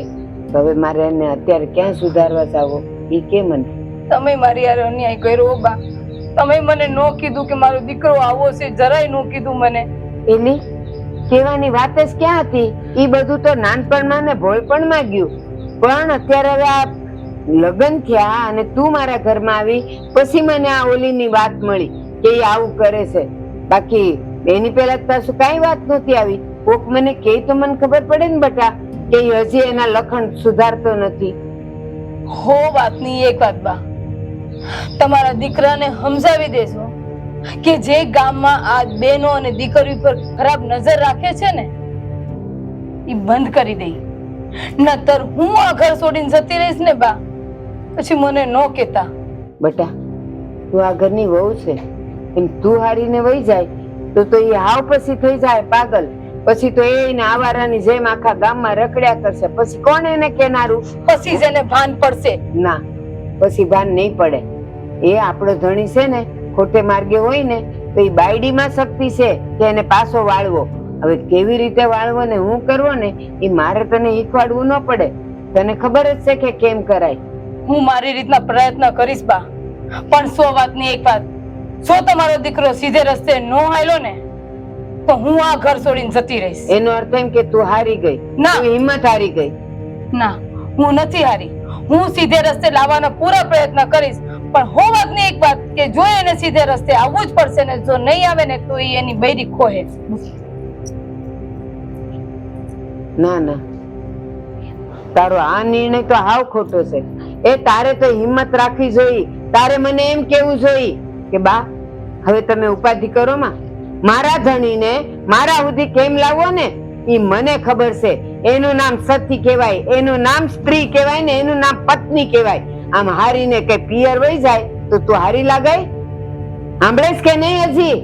તો હવે મારે એને અત્યારે ક્યાં સુધારવા જાવો એ કે મને. તમે મારી યાર અન્યાય કર્યો બા. તમે મને નો કીધું કે મારો દીકરો આવો છે, જરાય નો કીધું મને. એની કહેવાની વાત જ ક્યાં હતી? એ બધું તો નાનપણમાં ને ભોળપણમાં ગયું. પણ અત્યારે હવે આ લગ્ન થયા અને તું મારા ઘરમાં આવી પછી મને આ ઓલીની વાત મળી કે એ આવું કરે છે. બાકી એની પહેલા પાછું કાંઈ વાત નહોતી આવી. કોક મને કહે તો મને ખબર પડે ને બેટા કે એ હજી એના લખણ સુધારતો નથી. હો વાતની એક વાત બા, તમારા દીકરાને સમજાવી દેજો કે જે ગામમાં આ બહેનો અને દીકરીઓ પર ખરાબ નજર રાખે છે ને એ બંધ કરી દે. નતર હું આ ઘર છોડીને જતી રહીશ ને બા, પછી મને નો કહેતા. બેટા, તું આ ઘરની વહુ છે, એમ તું હારીને વહી જાય તો એ હાવ પછી થઈ જાય પાગલ. પછી તો એને આવારાની જેમ આખા ગામમાં રખડ્યા કરશે. પછી કોણ એને કેનારું? પછી જ એને ભાન પડશે. ના, પછી ભાન નહીં પડે. એ આપણો ધણી છે ને, ખોટે માર્ગે હોય ને તો એ બાયડીમાં શક્તિ છે કે એને પાછો વાળવો. હવે કેવી રીતે વાળવો ને હું કરવો ને એ મારે તને શીખવાડવું ન પડે. તને ખબર જ છે કે કેમ કરાય. હું મારી રીતના પ્રયત્ન કરીશ બા, પણ 100 વાતની એક વાત, જો તમારો દીકરો સીધે રસ્તે નો હાલ્યો ને તો હું આ ઘર છોડીને જતી રહીશ. એનો અર્થ એમ કે તું હારી ગઈ? ના, તું હિંમત હારી ગઈ? ના, હું નથી હારી. હું સીધે રસ્તે લાવવાનો પૂરા પ્રયત્ન કરીશ. પણ હો વાતની એક વાત કે જો એને સીધે રસ્તે આવવું જ પડશે ને, જો નહીં આવે ને તો એ એની બૈરી ખોહે. ના ના, તારો આ નિર્ણય તો હાવ ખોટો છે. એ તારે તો હિંમત રાખવી જોઈએ. તારે મને એમ કેવું જોઈએ કે બા હવે તમે ઉપાધિ કરો માં. મારા ધણીને મારા સુધી કેમ લાવવો ને એ મને ખબર છે. એનું નામ સતી કહેવાય, એનું નામ સ્ત્રી કહેવાય ને એનું નામ પત્ની કહેવાય. આમ હારીને કે પિયર વહી જાય તો તું હારી લાગાય? સાંભળેશ કે નહીં હજી?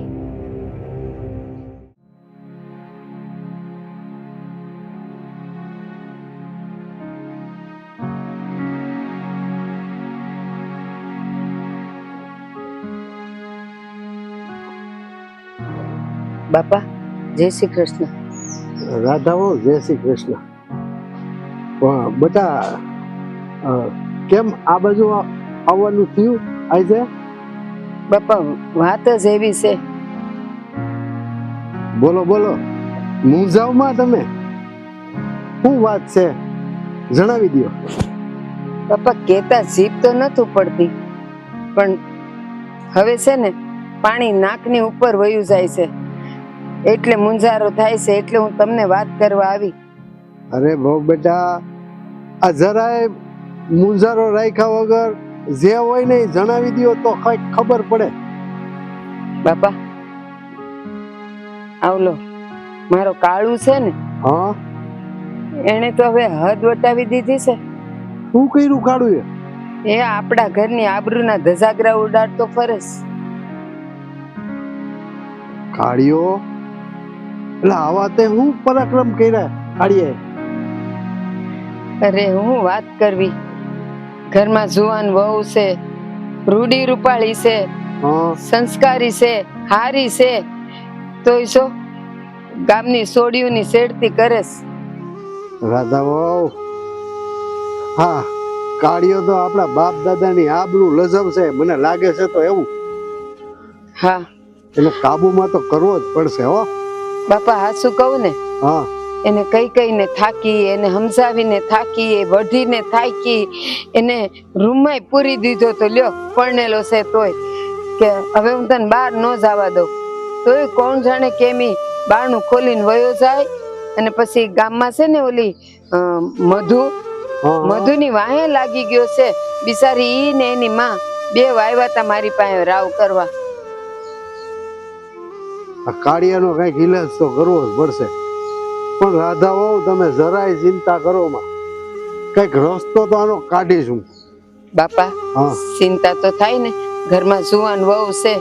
બાપા, જય શ્રી કૃષ્ણ. રાધાઓ, જય શ્રી કૃષ્ણ. પણ બેટા, કેમ આ બાજુ આવવાનું થયું આજે? બાપા, વાત જ એવી છે. બોલો બોલો, મૂંઝાવમાં તમે શું વાત છે જણાવી દો. બાપા, કેતા જીભ તો નતું પડતી, પણ હવે છે ને પાણી નાકની ઉપર વયું જાય છે એટલે મુંજારો થાય છે. એટલે હું તમને વાત કરવા આવી. અરે બહુ બેટા, આ જરાય મૂંઝારો રાખ્યા વગર જે હોય ને એ જણાવી દો તો કઈક ખબર પડે. બાપા, આવલો મારો કાળું છે ને, હા એને તો હવે હદ વટાવી દીધી છે. શું કર્યું કાળું એ આપણા ઘરની આબરૂના ધજાગરા ઉડાડતો ફરસ. કાળિયો? એટલે આવા તે હું પરાક્રમ કર્યા કાળીએ? અરે હું વાત કરવી, ઘરમાં જુવાન વહુ છે, રૂડી રૂપાળી છે, હા સંસ્કારી છે, હારી છે, તોય શું ગામની સોડીઓની શેડતી કરે છે. રાધા વહુ, હા કાળિયો તો આપણા બાપ દાદાની આબરૂ લજવ છે, મને લાગે છે તો એવું. હા એને કાબુમાં તો કરવો જ પડશે હો. બાપા હાસુ કહું ને, હા એને કઈ કઈને થાકી, એને સમજાવીને થાકી, એ વઢીને થાકી, એને રૂમમાં પૂરી દીધો તો લ્યો પરણેલો છે તોય કે હવે હું તને બહાર ન જવા દઉં. તોય કોણ જાણે કેમી બારણું ખોલીને વયો જાય. અને પછી ગામમાં છે ને ઓલી મધુ, મધુની વાહે લાગી ગયો છે બિચારી. ઈ ને એની માં બે વાયવા તા મારી પાસે રાવ કરવા. આ કાળિયાનો કઈક ઈલાજ તો કરવો જ પડશે. પણ રાધા વહુ, તમે જરાય ચિંતા કરો માં, કઈક રસ્તો તો આનો કાઢીશું. બાપા હા ચિંતા તો થાય ને, ઘરમાં જુવાન વહુ છે,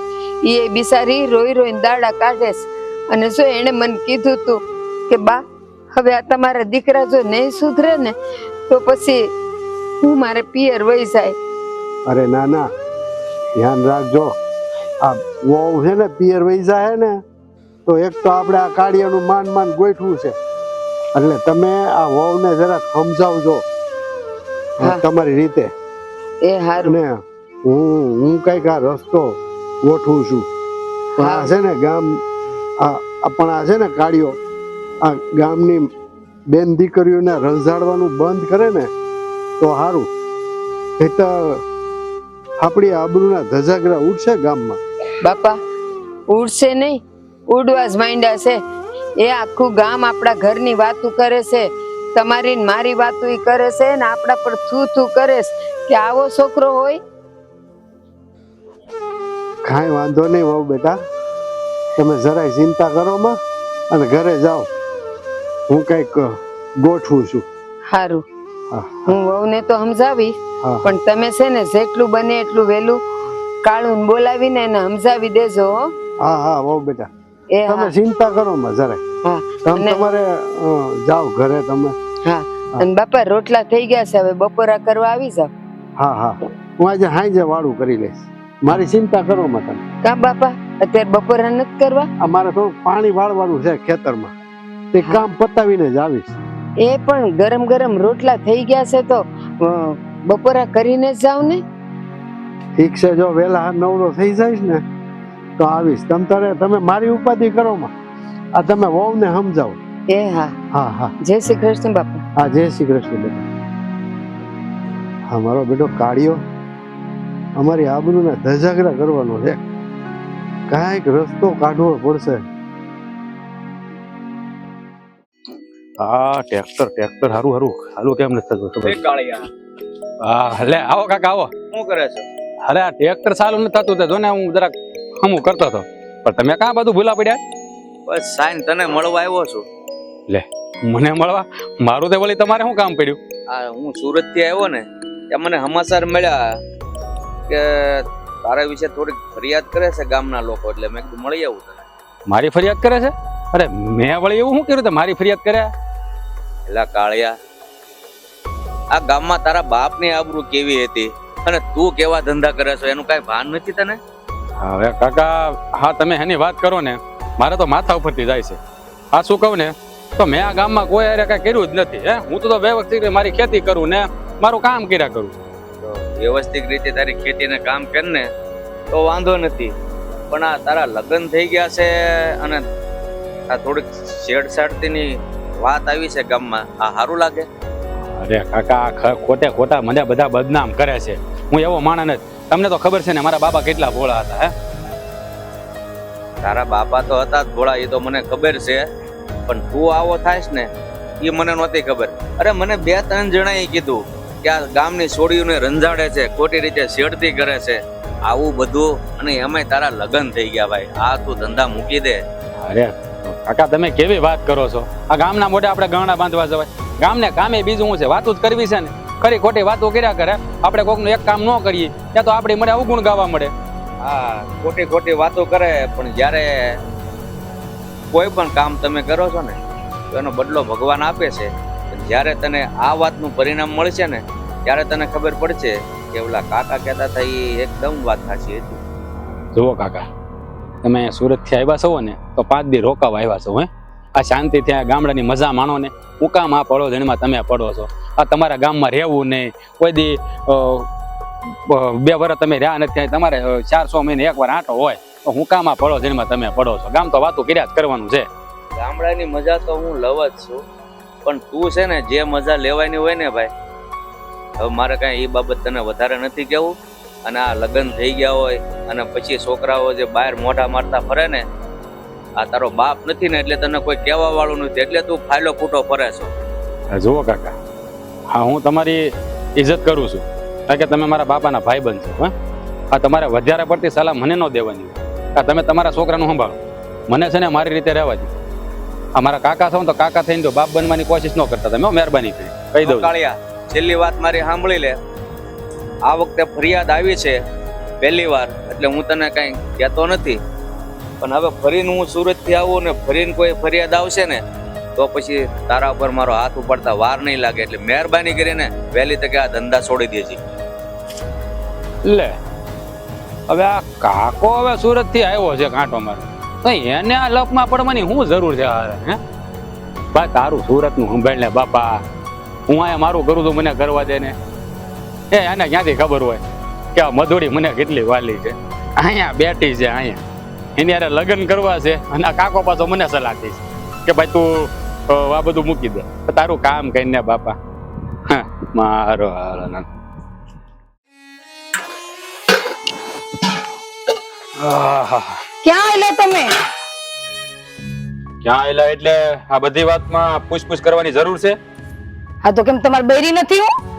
એ બિચારી રોઈ રોઈને દાડા કાઢે છે. અને જો એને મને કીધું તું કે બા હવે આ તમારા દીકરા જો નહીં સુધરે ને તો પછી હું મારે પિયર વહી જાય. અરે ના ના, ધ્યાન રાખજો. આ વહુ છે ને પિયર વહી જાય ને તો એક તો આપણે આ કાળિયાનું માન માન ગોઠવું છે. એટલે તમે આ વહુને જરાક સમજાવજો હા. તમારી રીતે. એ હારું. ને હું કઈક આ રસ્તો ગોઠવું છું. પણ આ છે ને ગામ, પણ આ છે ને કાળિયો આ ગામની બેન દીકરીઓને રંજાડવાનું બંધ કરે ને તો સારું. એ તો આપણી આબરૂના ધજાગરા ઉડશે ગામમાં. બાપા ઉડશે નહીં, ઉડવા જ માંડ્યા છે. એ આખું ગામ આપણા ઘરની વાતું કરે છે, તમારી ને મારી વાતું ઈ કરે છે ને આપણા પર થૂ થૂ કરે છે કે આવો છોકરો હોય. કાંઈ વાંધો નહીં વહુ બેટા, તમે જરાય ચિંતા કરો માં અને ઘરે જાઓ. હું કઈક ગોઠવું છું. હારું, હા હું વહુને તો સમજાવી, હા પણ તમે છે ને જેટલું બને એટલું વહેલું કાળું બોલાવીને એને સમજાવી દેજો હો. હા હા વહુ બેટા, એ તમે હા ચિંતા કરો માં જરાય. હા તમે અને તમારે જાઓ ઘરે તમે. હા અને બાપા રોટલા થઈ ગયા છે, હવે બપોરા કરવા આવી જાવ. હા હા, હું આજે હાંજે વાળું કરી લઈશ. મારી ચિંતા કરો માં તમે. કા બાપા અત્યારે બપોરા નથી કરવા? અમારે થોડું પાણી વાળવાનું છે ખેતરમાં, તે કામ પતાવીને જ આવીશ. એ પણ ગરમ ગરમ રોટલા થઈ ગયા છે તો બપોરા કરીને જ જાવ ને. ઠીક છે, જો વહેલા નવરો થઈ જાય ને તો આવીશ. તમે મારી ઉપાધિ કરો માં, આ તમે વહુને સમજાવો. એ હા હા હા જય શ્રી કૃષ્ણ બાપા. હા જય શ્રી કૃષ્ણ બેટા. હા મારો બેટો કાળિયો અમારી આબરૂના ધજાગરા કરવાનો છે, કાંઈક રસ્તો કાઢવો પડશે. હા ટ્રેક્ટર હારું કેમ નથી થતું ખબર? હા લે આવો કાકા આવો. શું કરે છે? અરે આ ટ્રેક્ટર ચાલુ નથી થતું તે જો ને, હું જરાક હમું કરતો હતો. પણ તમે કાં બધું ભૂલા પડ્યા? બસ સાઈન તને મળવા આવ્યો છું. લે મને મળવા? મારું તે વળી તમારે શું કામ પડ્યું? આ હું સુરત થી આવ્યો ને ત્યાં મને સમાચાર મળ્યા કે તારા વિશે થોડીક ફરિયાદ કરે છે ગામના લોકો, એટલે મેં કીધું મળી આવું તને. મારી ફરિયાદ કરે છે? અરે મેં વળી એવું શું કર્યું તે મારી ફરિયાદ કર્યા? એલા કાળિયા, આ ગામમાં તારા બાપની આબરૂ કેવી હતી અને તું કેવા ધંધા કરે છો એનું કાંઈ ભાન નથી તને? હવે કાકા હા તમે એની વાત કરો ને મારે તો માથા ઉપરથી જાય છે. આ શું કહું ને તો મેં આ ગામમાં કોઈ અરે કાંઈ કર્યું જ નથી. હું તો વ્યવસ્થિત મારી ખેતી કરું ને મારું કામ કર્યા કરું. તો વ્યવસ્થિત રીતે તારી ખેતીને કામ કર ને તો વાંધો નથી, પણ આ તારા લગ્ન થઈ ગયા છે અને આ થોડીક છેડછાડતીની વાત આવી છે ગામમાં, આ સારું લાગે? અરે કાકા ખોટા મને બધા બદનામ કરે છે. હું એવો માણસ નથી. તમને તો ખબર છે ને મારા બાબા કેટલા ભોળા હતા. તારા બાપા તો હતા જ ભોળા, એ તો મને ખબર છે, પણ તું આવો થાયસ ને એ મને નહોતી ખબર. અરે મને 2-3 જણાએ કીધું કે આ ગામની છોડીઓને રંજાડે છે, ખોટી રીતે છેડતી કરે છે, આવું બધું. અને એમાંય તારા લગ્ન થઈ ગયા ભાઈ, આ તું ધંધા મૂકી દે. અરે કાકા તમે કેવી વાત કરો છો? આ ગામના મોઢે આપણે ગહણા બાંધવા જવાય? ગામને કામે બીજું શું છે? વાતું જ કરવી છે ને. ખરી ખોટી વાતો કર્યા કરે. આપણે કોકનું એક કામ ન કરીએ ત્યાં તો આપણી મળે અવગુણ ગાવા મળે. હા, ખોટી ખોટી વાતો કરે, પણ જ્યારે કોઈ પણ કામ તમે કરો છો ને તો એનો બદલો ભગવાન આપે છે. જ્યારે તને આ વાતનું પરિણામ મળશે ને ત્યારે તને ખબર પડશે કે ઓલા કાકા કહેતા હતા એ એકદમ વાત સાચી હતી. જુઓ કાકા, તમે સુરતથી આવ્યા છો ને તો 5 દી રોકાવા આવ્યા છો. હે, આ શાંતિથી આ ગામડાની મજા માણો ને. હું કામ આ પડો જણમાં તમે પડો છો? આ તમારા ગામમાં રહેવું નહીં, કોઈ દી 2 વર્ષ તમે રહ્યા નથી, તમારે 400 મહિને એકવાર આંટો હોય તો હું કામ આ પડો જણમાં તમે પડો છો? ગામ તો વાતું કર્યા જ કરવાનું છે. ગામડાની મજા તો હું લવ જ છું, પણ તું છે ને જે મજા લેવાની હોય ને ભાઈ, હવે મારે કાંઈ એ બાબત તને વધારે નથી કહેવું. અને આ લગ્ન થઈ ગયા હોય અને પછી છોકરાઓ જે બહાર મોઢા મારતા ફરે ને, આ તારો બાપ નથી ને એટલે તને કોઈ કહેવા વાળું નથી, એટલે તું ફાયલો ફૂટો ફરે છો. જુઓ કાકા, હા હું તમારી ઇજ્જત કરું છું કારણ કે તમે મારા બાપાના ભાઈબંધ છો. હા, આ તમારે વધારે પડતી સલાહ મને ન દેવાની. આ તમે તમારા છોકરાનું સંભાળો, મને છે ને મારી રીતે રહેવા દો. આ મારા કાકા છો તો કાકા થઈને જો બાપ બનવાની કોશિશ ન કરતા તમે. મહેરબાની કરી કહી દઉં. કાળિયા, છેલ્લી વાત મારી સાંભળી લે. આ વખતે ફરિયાદ આવી છે પહેલી વાર, એટલે હું તને કઈ કહેતો નથી, પણ હવે ફરીને હું સુરતથી આવું ને ફરીને કોઈ ફરિયાદ આવશે ને તો પછી તારા ઉપર મારો હાથ ઉપાડતા વાર નહીં લાગે. એટલે મહેરબાની કરીને વહેલી તકે આ ધંધા છોડી દેજે. લે, હવે આ કાકો હવે સુરત થી આવ્યો છે કાંટો મારે, તો એને આ લપમાં પડવાની શું જરૂર છે? હે બા, તારું સુરત નું સંભાળ ને બાપા. હું અહીંયા મારું કરું છું, મને કરવા દે ને. એને ક્યાંથી ખબર હોય કે આ મધુડી મને કેટલી વાલી છે? અહીંયા બેઠી છે, અહીંયા એની યારે લગ્ન કરવા છે અને આ કાકો પાછો મને સલાહ દે છે કે ભાઈ તું આ બધું મૂકી દે, તારું કામ કરીને બાપા. હા, મારો હાલો ના. ક્યાં આવેલા તમે? ક્યાં આવેલા એટલે આ બધી વાતમાં પૂછપૂછ કરવાની જરૂર છે? હા તો કેમ તમારે બૈરી નથી? હું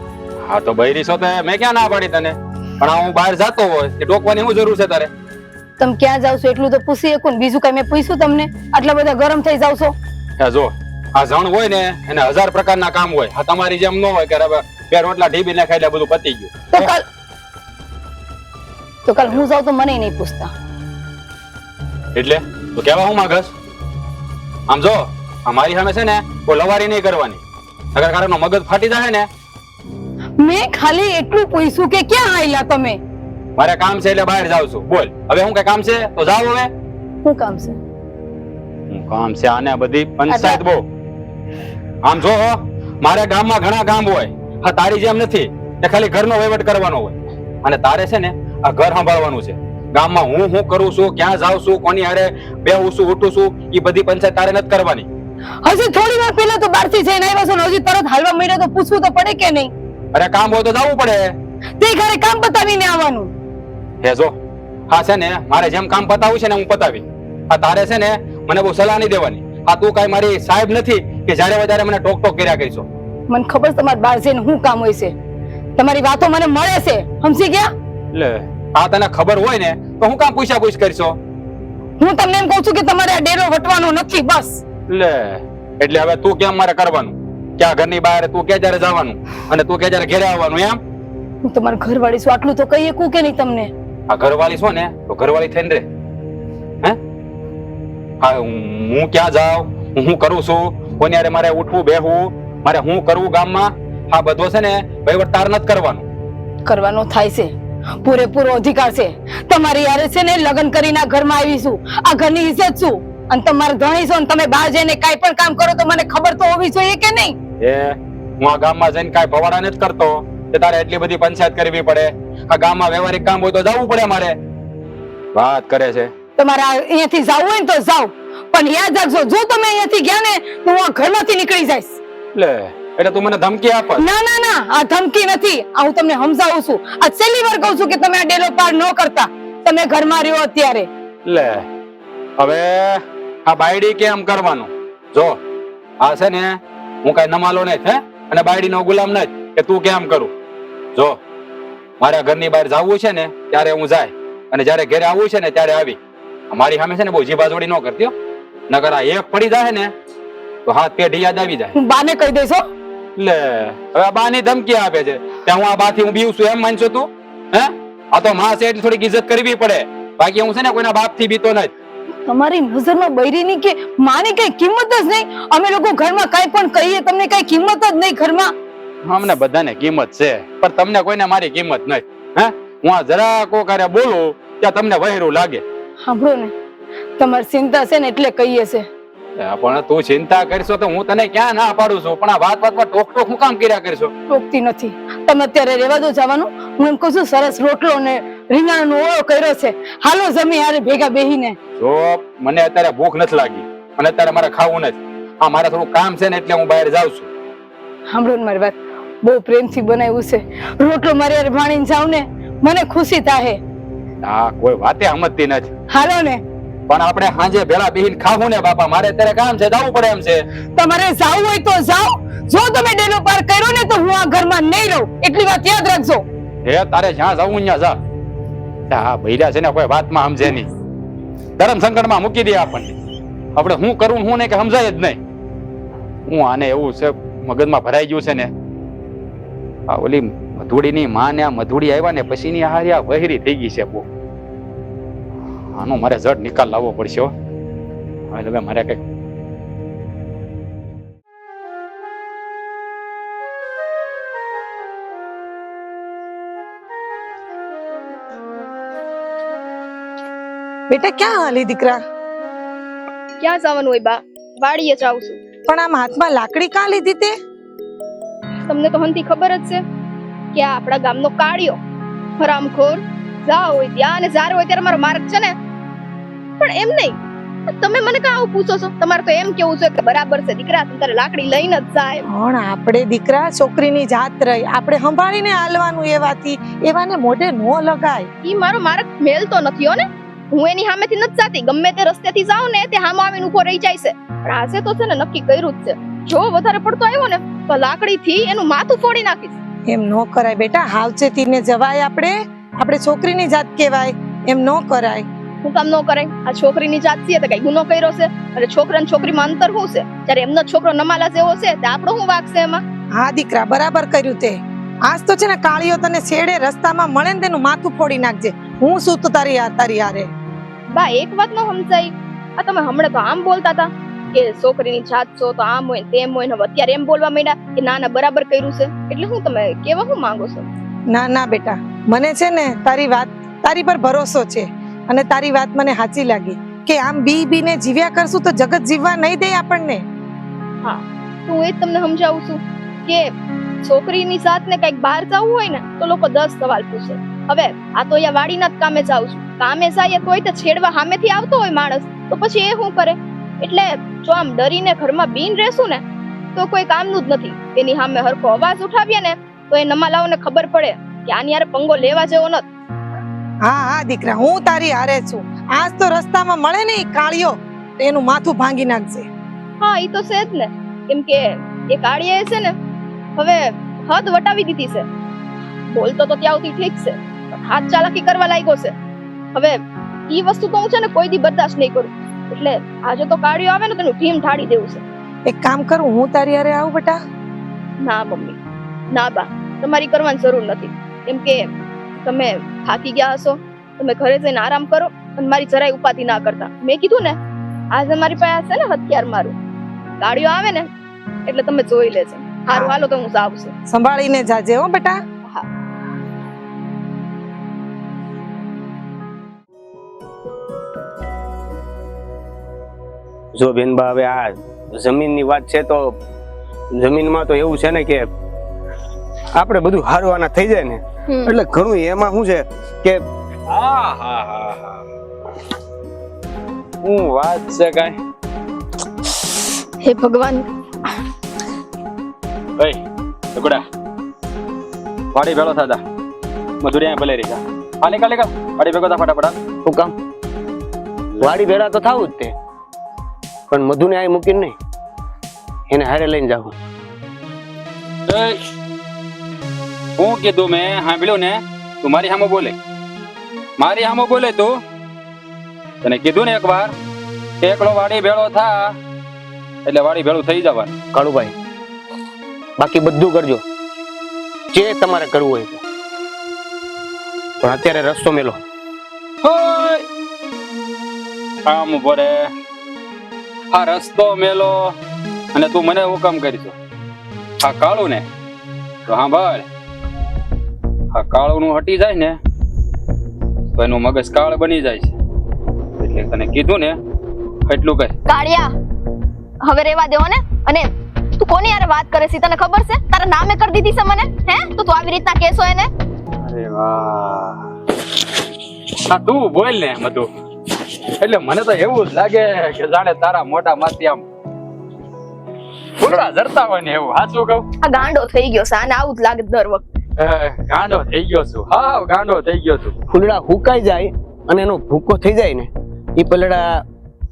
હા તો બૈરી છો તો મેં ક્યાં ના પાડી તને? પણ હું બહાર જતો હોય એ ટોકવાની શું જરૂર છે તારે? તમે ક્યાં જાવ છો એટલું તો પૂછી શકું ને. બીજું કઈ મેં પૂછ્યું તમને? આટલા બધા ગરમ થઈ જાવ છો? જો આ જણ હોય ને એને 1000 પ્રકારના કામ હોય. આ તમારી જેમ ન હોય કે બે રોટલા ઢીબી નાખાય એટલે બધું પતી ગયું. તો કાલ હું જાઉં તો મને નહીં પૂછતા. એટલે તો કેવા હું માંગસ? આમ જો અમારી સામે છે ને કોઈ લવારી નહીં કરવાની, અગર કારનો મગજ ફાટી જાય ને. મેં ખાલી એટલું પૂછ્યું કે ક્યાં આવેલા તમે? મારે કામ છે એટલે બહાર જાઉં છું. બોલ હવે હું કઈ કામ છે તો જાવ. હવે શું કામ છે? હું કામ છે આને બધી પંચાયત બહુ. આમ જો મારે ગામમાં ઘણા કામ હોય. હા, તારી જેમ નથી કે ખાલી ઘરનો વહીવટ કરવાનો હોય. અને તારે છે ને આ ઘર સંભાળવાનું છે. ગામમાં હું કરું છું, ક્યાં જાઉં છું, કોની હારે બેહું છું, ઉઠું છું, એ બધી પંચાયત તારે નથી કરવાની. હજી થોડી વાર પહેલા તો બહારથી જઈને આવ્યા છો ને હજી તરત હાલવા મળ્યા તો પૂછવું તો પડે કે નહીં? અરે કામ હોય તો જવું પડે. તે ઘરે કામ પતાવીને આવવાનું. હે જો હા છે ને મારે જેમ કામ પતાવું છે ને હું પતાવી. આ તારે છે ને મને બહુ સલાહ નહીં દેવાની. આ તું કઈ મારી સાહેબ નથી કે જ્યારે વધારે મને ટોક ટોક કર્યા કરીશો. મને ખબર છે તમારે બહાર જઈને શું કામ હોય છે. તમારી વાતો મને મળે છે, સમજી ગયા? લે, આ તને ખબર હોય ને તો હું કામ પૂછ કરશો? હું તમને એમ કહું છું કે તમારે આ ડેરો વટવાનો નથી, બસ. લે, એટલે હવે તું કેમ મારે કરવાનું? ક્યાં ઘરની બહાર તું કે જ્યારે જવાનું અને તું કે જ્યારે ઘરે આવવાનું એમ? હું તમારા ઘરવાળી છું, આટલું તો કહીએ કું કે નહીં તમને? આ ઘરવાળી છો ને તો ઘરવાળી થઈને રે. હે હા, હું ક્યાં જાઉં, હું કરું છું, કોની હારે મારે ઉઠવું બેહવું, મારે હું કરવું ગામમાં, આ બધો છે ને વહીવટ તાર નથી કરવાનો. કરવાનો થાય છે, પૂરેપૂરો અધિકાર છે. તમારી યારે છે ને લગ્ન કરીને આ ઘરમાં આવીશું, આ ઘરની ઇજ્જત છું, અને તમારે ધણી છો ને તમે બહાર જઈને કાઈ પણ કામ કરો તો મને ખબર તો હોવી જોઈએ કે નહીં? હું આ ગામમાં જઈને કાઈ ભવાડા નથી કરતો કે તારે એટલી બધી પંચાયત કરવી પડે. આ ગામમાં વ્યવહારિક કામ હોય તો જવું પડે મારે. વાત કરે છે. તમારે અહીંયાથી જવું હોય ને તો જાઓ, પણ યાદ રાખજો જો તમે અહીંયાથી ગયા ને તો હું આ ઘરમાંથી નીકળી જઈશ. લે, એટલે તું મને ધમકી આપ? ના ના ના, આ ધમકી નથી, આ હું તમને સમજાવું છું. આ છેલ્લી વાર કહું છું કે તમે આ ડેલો પાર ન કરતા. તમે ઘરમાં રહ્યો અત્યારે. લે, હવે આ બાયડી કેમ કરવાનું? જો આ છે ને હું કઈ નમાલો નહીં હે અને બાયડીનો ગુલામ નથી કે તું કેમ કરું. જો મારા ઘરની બહાર જવું છે ને ત્યારે હું જાય અને જ્યારે ઘરે આવવું છે ને ત્યારે આવી. મારી સામે છે ને બહુ જીભા જોડી ન કરતી હો. નકર આ એક પડી જાય ને તો હાથ પેઢી યાદ આવી જાય. હું બાને કહી દઈશ હો. લે હવે આ બાની ધમકી આપે છે ત્યાં હું આ બાથી હું બીવું છું એમ માનશો તું? હે આ તો માં છે એટલે થોડીક ઇજ્જત કરવી પડે, બાકી હું છે ને કોઈના બાપ થી બીતો નથી. તમારી નજરમાં બૈરીની કે માની કઈ કિંમત જ નહીં. અમે લોકો ઘરમાં કઈ પણ કહીએ તમને કઈ કિંમત જ નહીં ઘરમાં. અમને બધાને કિંમત છે પણ તમને કોઈને મારી કિંમત નથી. હે હું આ જરા કો કાર્ય બોલું ત્યાં તમને વહેરું લાગે. સાંભળો ને, તમારી ચિંતા છે ને એટલે કહીએ છે. પણ તું ચિંતા કરશો તો હું તને ક્યાં ના પાડું છું, પણ આ વાતમાં ટોક ટોક હું કામ કર્યા કરશો? ટોકતી નથી. તમે અત્યારે રહેવા દો જવાનું. હું એમ કહું છું સરસ રોટલો ને રીંગણનો ઓળો કર્યો છે, હાલો જમી હારે ભેગા બેહીને. જો મને અત્યારે ભૂખ નથી લાગી અને અત્યારે મારે ખાવું નથી. આ મારે થોડું કામ છે ને એટલે હું બહાર જાઉં છું. સાંભળો ને મારી વાત, બહુ પ્રેમથી બનાવ્યું છે રોટલો. મારી હારે ભાણીને જાવ ને મને ખુશી થાય. હા કોઈ વાતે સમજતી નથી. હાલો ને. પણ આપણે સાંજે ભેળા બેહીને ખાવું ને બાપા, મારે અત્યારે કામ છે, જવું પડે એમ છે. તમારે જાવું હોય તો જાઓ. જો તમે ડેલો પાર કર્યો ને તો હું આ ઘરમાં નહીં રહું, એટલી વાત યાદ રાખજો. હે તારે જ્યાં જવું ત્યાં જા. હા ભૈરા છે ને કોઈ વાતમાં સમજે નહીં, ધર્મ સંકટમાં મૂકી દે આપણને. આપણે શું કરવું શું નહીં કે સમજાય જ નહીં. હું આને એવું છે મગજમાં ભરાઈ ગયું છે ને, આ ઓલી મધુડીની માં ને આ મધુડી આવ્યા ને પછીની હારી આ વહેરી થઈ ગઈ છે બહુ. આનો મારે જડ નિકાલ લાવવો પડશે હો. હવે મારે કઈક બેટા ક્યાં હાલી દીકરા? ક્યાં જવાનું હોય બા? વાડીએ જાઉં છું. પણ આમ હાથમાં લાકડી કાં લીધી તે? તમને તો હંતી ખબર જ છે કે આ આપણા ગામનો કાળિયો હરામખોર જા હોય ત્યાં અને જાર હોય ત્યારે મારો માર્ગ છે ને. પણ એમ નહીં, તમે મને કાં આવું પૂછો છો? તમારે તો એમ કેવું છે કે બરાબર છે દીકરા, તારે લાકડી લઈને જ જાય. પણ આપણે દીકરા છોકરીની જાત રહી, આપણે સંભાળીને હાલવાનું. એવાને મોઢે નો લગાય. ઈ મારો માર્ગ મેલતો નથી હો ને. હું એની સામેથી નથી જાતી, ગમે તે રસ્તેથી જાઉં ને તે સામે આવીને ઉભો રહી જાય છે. પણ આજે તો છે ને નક્કી કર્યું જ છે, જો વધારે પડતો આવ્યો ને તો લાકડીથી એનું માથું ફોડી નાખીશ. એમ નો કરાય બેટા, હાવચેતીને જવાય. આપણે છોકરીની જાત કહેવાય, એમ નો કરાય. હું કામ ન કરાય? આ છોકરીની જાત છે તો કઈ ગુનો કર્યો છે? અને છોકરા ને છોકરીમાં અંતર શું છે? જ્યારે એમનો છોકરો નમાલા જેવો છે તે આપણો શું વાક છે એમાં? હા દીકરા, બરાબર કર્યું તે. આજ તો છે ને કાળિયો તને છેડે રસ્તામાં મળે ને તેનું માથું ફોડી નાખજે. હું શું તો તારી હારે. બા એક વાત નો સમજાય. આ તમે હમણાં તો આમ બોલતા હતા કે છોકરીની જાત છો તો આમ હોય તેમ હોય, ને અત્યારે એમ બોલવા માંડ્યા કે ના ના બરાબર કર્યું છે. એટલે હું તમે કેવા શું માંગો છો? ના ના બેટા, મને છે ને તારી પર ભરોસો છે અને તારી વાત મને સાચી લાગી કે આમ બીને જીવ્યા કરશું તો જગત જીવવા નહીં દે આપણને. હા, તો હું એ જ તમને સમજાવું છું કે છોકરીની સાથને કઈક બહાર જવું હોય ને તો લોકો 10 સવાલ પૂછે. હવે આ તો અહીંયા વાડીના જ કામે જાઉં છું, કામે જાય તોય તો છેડવા સામેથી આવતો હોય માણસ, તો પછી એ શું કરે? એટલે જો આમ ડરીને ઘરમાં બીન રહેશું ને તો કોઈ કામનું જ નથી. એની સામે હરખો અવાજ ઉઠાવીએ ને તો એ નમાલાઓને ખબર પડે કે આની હારે પંગો લેવા જેવો નથી. હા દીકરા, હું તારી હારે છું. આજ તો રસ્તામાં મળે ને ઈ કાળિયો તો એનું માથું ભાંગી નાખજે. હા ઈ તો છે જ ને, કેમ કે એ કાળિયાએ છે ને હવે હદ વટાવી દીધી છે. બોલતો તો ત્યાં સુધી ઠીક છે, હાથ ચાલાકી કરવા લાગ્યો છે. હવે ઈ વસ્તુ તો હું છે ને કોઈ દી બરદાસ્ત નહીં કરું. એટલે આજે તો કાળિયો આવે ને તેનું ઢીમ ઢાળી દેવું છે. એક કામ કરું, હું તારી હારે આવું બેટા? ના મમ્મી, ના બા, તમારી કરવાની જરૂર નથી. કેમ કે તમે થાકી ગયા હશો, તમે ઘરે જઈને આરામ કરો અને મારી જરાય ઉપાધિ ના કરતા. મેં કીધું ને આજે મારી પાસે છે ને હથિયાર મારું, ગાડીઓ આવે ને એટલે તમે જોઈ લેજો. હારું હાલો તો હું જાઉં છું. સંભાળીને જાજે હો બેટા. હા. જો બેનબા, હવે આ જમીનની વાત છે તો જમીનમાં તો એવું છે ને કે આપણે બધું હારવાના થઈ જાય ને એટલે ઘણું એમાં શું છે કે હું વાત છે કાઈ. હે ભગવાન. ઓય ટુકડા વાડી ભેળો થતા મજૂરી અહીંયા ભલે રહી જા. હાલે કાલે કા વાડી ભેગો થા ફટાફટ. શું કામ? વાડી ભેળા તો થાવું જ તે, પણ મધુને અહીં મૂકીને નહીં, એને હારે લઈને જાવ. હું કીધું મેં સાંભળ્યું ને? તું મારી સામે બોલે, મારી સામે બોલે તું. તને કીધું ને એક વાર એકલો વાડી ભેળો થા એટલે વાડી ભેળું થઈ જવાનું. કાળુભાઈ બાકી બધું કરજો જે તમારે કરવું હોય તે. પણ અત્યારે રસ્તો મેલો. હોય આમ ઉભો રે. આ રસ્તો મેલો અને તું મને હુકમ કરીશું. આ કાળું ને તો સાંભળ, આ કાળું નું હટી જાય ને તો એનું મગજ કાળ બની જાય છે. એટલે તને કીધું ને એટલું કર. કાળિયા હવે રેવા દેવો ને. અને તું કોની યાર વાત કરે છે તને ખબર છે? તારા નામે કરી દીધી છે મને. હે તો તું આવી રીતના કેસો એને? અરે વાહ, હા તું બોલ ને મધુ. એટલે મને તો એવું જ લાગે કે જાણે તારા મોટા માંથી આમ ફૂલડા ઝરતા હોય ને એવું. સાચું કહું? આ ગાંડો થઈ ગયો છે. આને આવું જ લાગે દર વખતે. ગાંડો થઈ ગયો છું. હા ગાંડો થઈ ગયો છું. ફૂલડા હુકાઈ જાય અને એનો ભૂકો થઈ જાય ને એ પલડા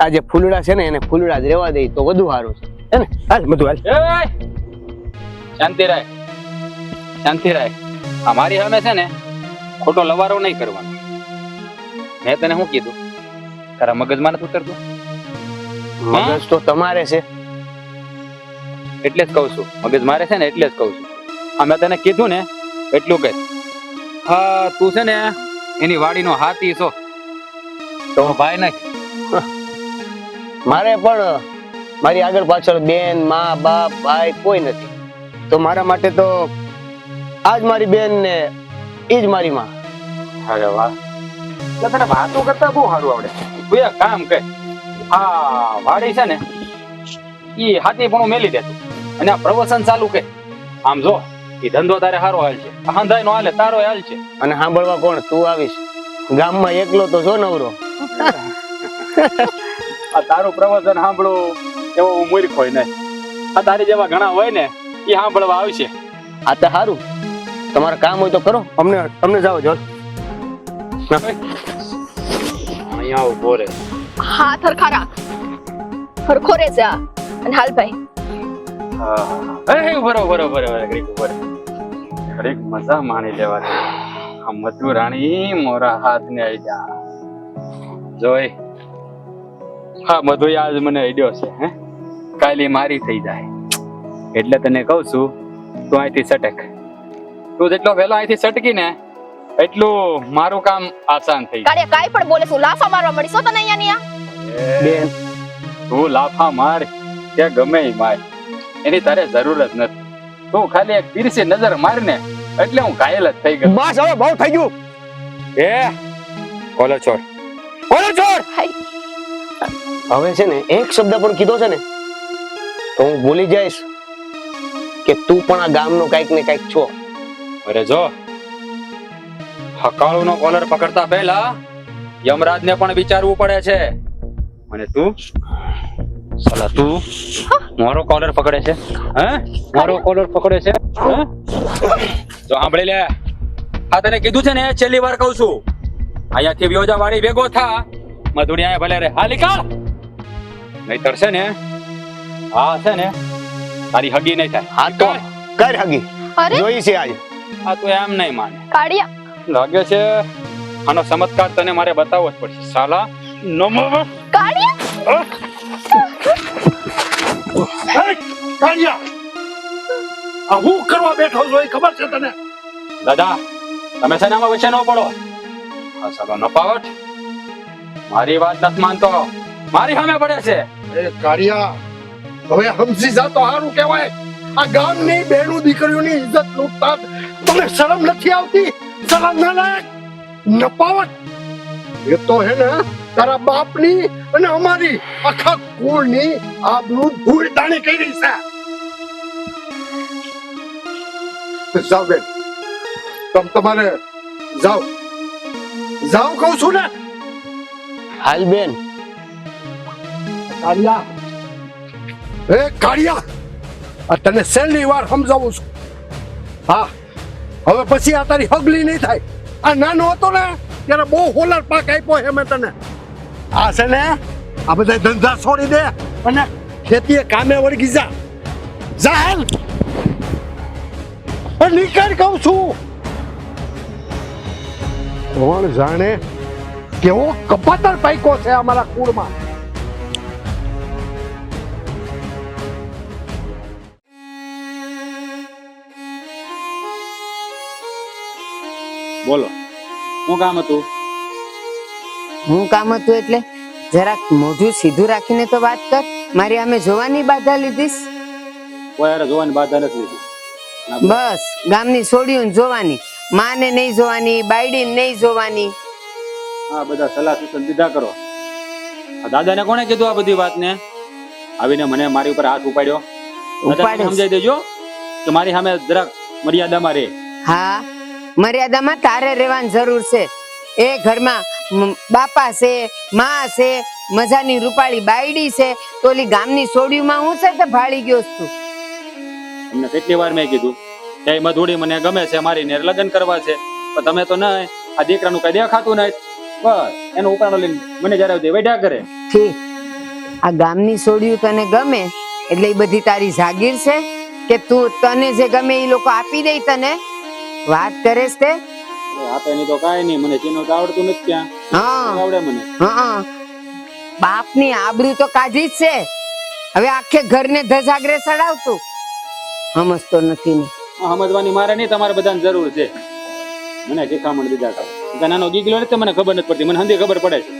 આ જે ફૂલડા છે ને એને ફૂલડા જ રહેવા દે તો વધુ સારું છે. હે ને? હાલ બધું હાલ. એ શાંતિ રાખ, શાંતિ રાખ. આ મારી સામે છે ને ખોટો લવારો નહીં કરવાનો. મેં તને શું કીધું? તારા મગજમાં નથી ઉતરતું? મગજ તો તમારે છે. એટલે જ કહું છું, મગજ મારે છે ને એટલે જ કહું છું. આ મેં તને કીધું ને એટલું કર. હા તું છે ને એની વાડીનો હાથી છો તો ભાઈ નથી. મારે પણ મારી આગળ પાછળ બેન માં બાપ ભાઈ કોઈ નથી. તો મારા માટે તો આજ મારી બેન ને ઈ જ મારી માં. અરે વાહ, એટલે તને વાતો કરતા બહુ સારું આવડે. તું એક કામ કર, આ વાડી છે ને ઈ હાથી પણ મેલી દે તું અને આ પ્રવચન ચાલુ કર. આમ જો ઈ ધંધો તારે સારો હાલ છે, હંધાઈ નો હાલે તારો હાલ છે. અને સાંભળવા કોણ? તું આવીશ. ગામમાં એકલો તો જો નવરો. આ તારું પ્રવચન સાંભળું એવો હું મૂર્ખ હોય ને. આ તારી જેવા ઘણા હોય ને એ સાંભળવા આવશે. આ તો સારું. તમારે કામ હોય તો કરો. અમને જાઓ જો. અહીંયા ઉભો રે. હાથ હરખા રાખ. હરખો રે છે આ. અને હાલ ભાઈ. મજા માણી લેવાની. આ મધુ રાણી મોરા હાથ ને આઈ જા જોઈ. હા મધુ આજ મને આઈડિયો છે. હે કાલે મારી થઈ જાય એટલે તને કઉ છું તું અહીંથી સટક. તું જેટલો વહેલો અહીંથી સટકી ને એટલું મારું કામ આસાન થઈ જાય. કાળિયા કાઈ પણ બોલે છું. લાફા મારવા મળી છો તને અહીંયા ની? બેન તું લાફા માર કે ગમે ઈ માર, એની તારે જરૂર જ નથી. તું ખાલી એક તીરસી નજર માર ને એટલે હું ઘાયલ જ થઈ ગયો. બસ હવે બહુ થઈ ગયું. એ કોલો છોડ, કોલો છોડ. હવે છે ને એક શબ્દ પણ કીધો છે ને તો હું ભૂલી જઈશ કે તું પણ આ ગામનો કઈક ને કઈક છો. અરે જો હકાળું નો કોલર પકડતા પહેલા યમરાજ ને પણ વિચારવું પડે છે. અને તું સાલા તું મારો કોલર પકડે છે? હે મારો કોલર પકડે છે? તો સાંભળી લે, આ તને કીધું છે ને છેલ્લી વાર કહું છું, અહીંયાથી વ્યોજા વાળી ભેગો થા. મધુરી અહીંયા ભલે રે. હા નીકળ, નહીતર છે ને હા છે ને તારી હગી નહીં થાય. હા તો કર હગી. અરે જોઈ છે આજ. આ તું એમ નહીં માને. કાળિયા લાગે છે આનો ચમત્કાર તને મારે બતાવવો જ પડશે. સાલા નમો કાળિયા આ હું કરવા બેઠો છો એ ખબર છે તને? દાદા તમે છે ને આમાં વચ્ચે ન પડો. આ સાલો નપાવટ મારી વાત નથી માનતો, મારી સામે પડે છે. એ કાળિયા હવે સમજી જા તો સારું કહેવાય. આ ગામની બેનું દીકરીઓની ઇજ્જત લૂંટતા તમને શરમ નથી આવતી? શરમ ના લાયક નપાવટ. એ તો હે ને તારા બાપની અને અમારી આખા કુળની આબરૂ ધૂળ દાણી કરી છે. જાઓ બેન, તમારે જાઓ જાઓ કહું છું ને. હાલ બેન. કાળિયા, એ કાળિયા, આ તને છેલ્લી વાર સમજાવું છું. હા હવે પછી આ તારી હગલી નહીં થાય. આ નાનો હતો ને ત્યારે બહુ હોલર પાક આપ્યો છે મેં તને. આ છે ને આ બધા ધંધા છોડી દે અને ખેતીએ કામે વળગી જા. જાહેર નીકળ કહું છું. કોણ જાણે કેવો કપાતર પાક્યો છે અમારા કુળમાં. બોલો શું કામ હતું? હું કામ હતું એટલે જરાક મોઢું સીધું રાખીને તો વાત કર. મારી અમે જોવાની બાધા લીધીશ? કોઈ હારે જોવાની બાધા નથી લીધી. બસ ગામની છોડીઓને જોવાની, માને નહીં જોવાની, બાયડીને નહીં જોવાની. હા, બધા સલાહ સૂચન દીધા કરો. આ દાદાને કોણે કીધું આ બધી વાતને? આવીને મને મારી ઉપર હાથ ઉપાડ્યો. દાદાને ઉપાડે. સમજાઈ દેજો કે મારી સામે જરાક મર્યાદામાં રહે. હા, મર્યાદામાં તારે રહેવાની જરૂર છે. એ ઘરમાં બાપા છે, માં છે, મજાની રૂપાળી બાયડી છે, તો ઓલી ગામની છોડીઓમાં હું છે તે ભાળી ગયો છું. તમને કેટલી વાર મેં કીધું કે મધુડી મને ગમે છે, મારી ને લગ્ન કરવા છે, પણ તમે તો નહીં. આ દીકરાનું કઈ દેખાતું નહીં. બસ એનો ઉપાડો લઈને મને જરા વેઢ્યા કરે. ઠીક, આ ગામની છોડીઓ તને ગમે એટલે એ બધી તારી જાગીર છે કે તું તને જે ગમે એ લોકો આપી દે તને? વાત કરે છે તે? આપે નહીં તો કાંઈ નહીં, મને ચીનો તો આવડતું નથી. ક્યાં હા આવડે મને? હા, બાપની આબરૂ તો કાઢી જ છે. હવે આખે ઘરને ધજાગરે ચડાવતું સમજતો નથી ને. સમજવાની મારે નહીં, તમારે બધાને જરૂર છે. મને શીખામણ દીધા કરો. નાનો ગીગલો નથી, મને ખબર નથી પડતી. મને હંધી ખબર પડે છે.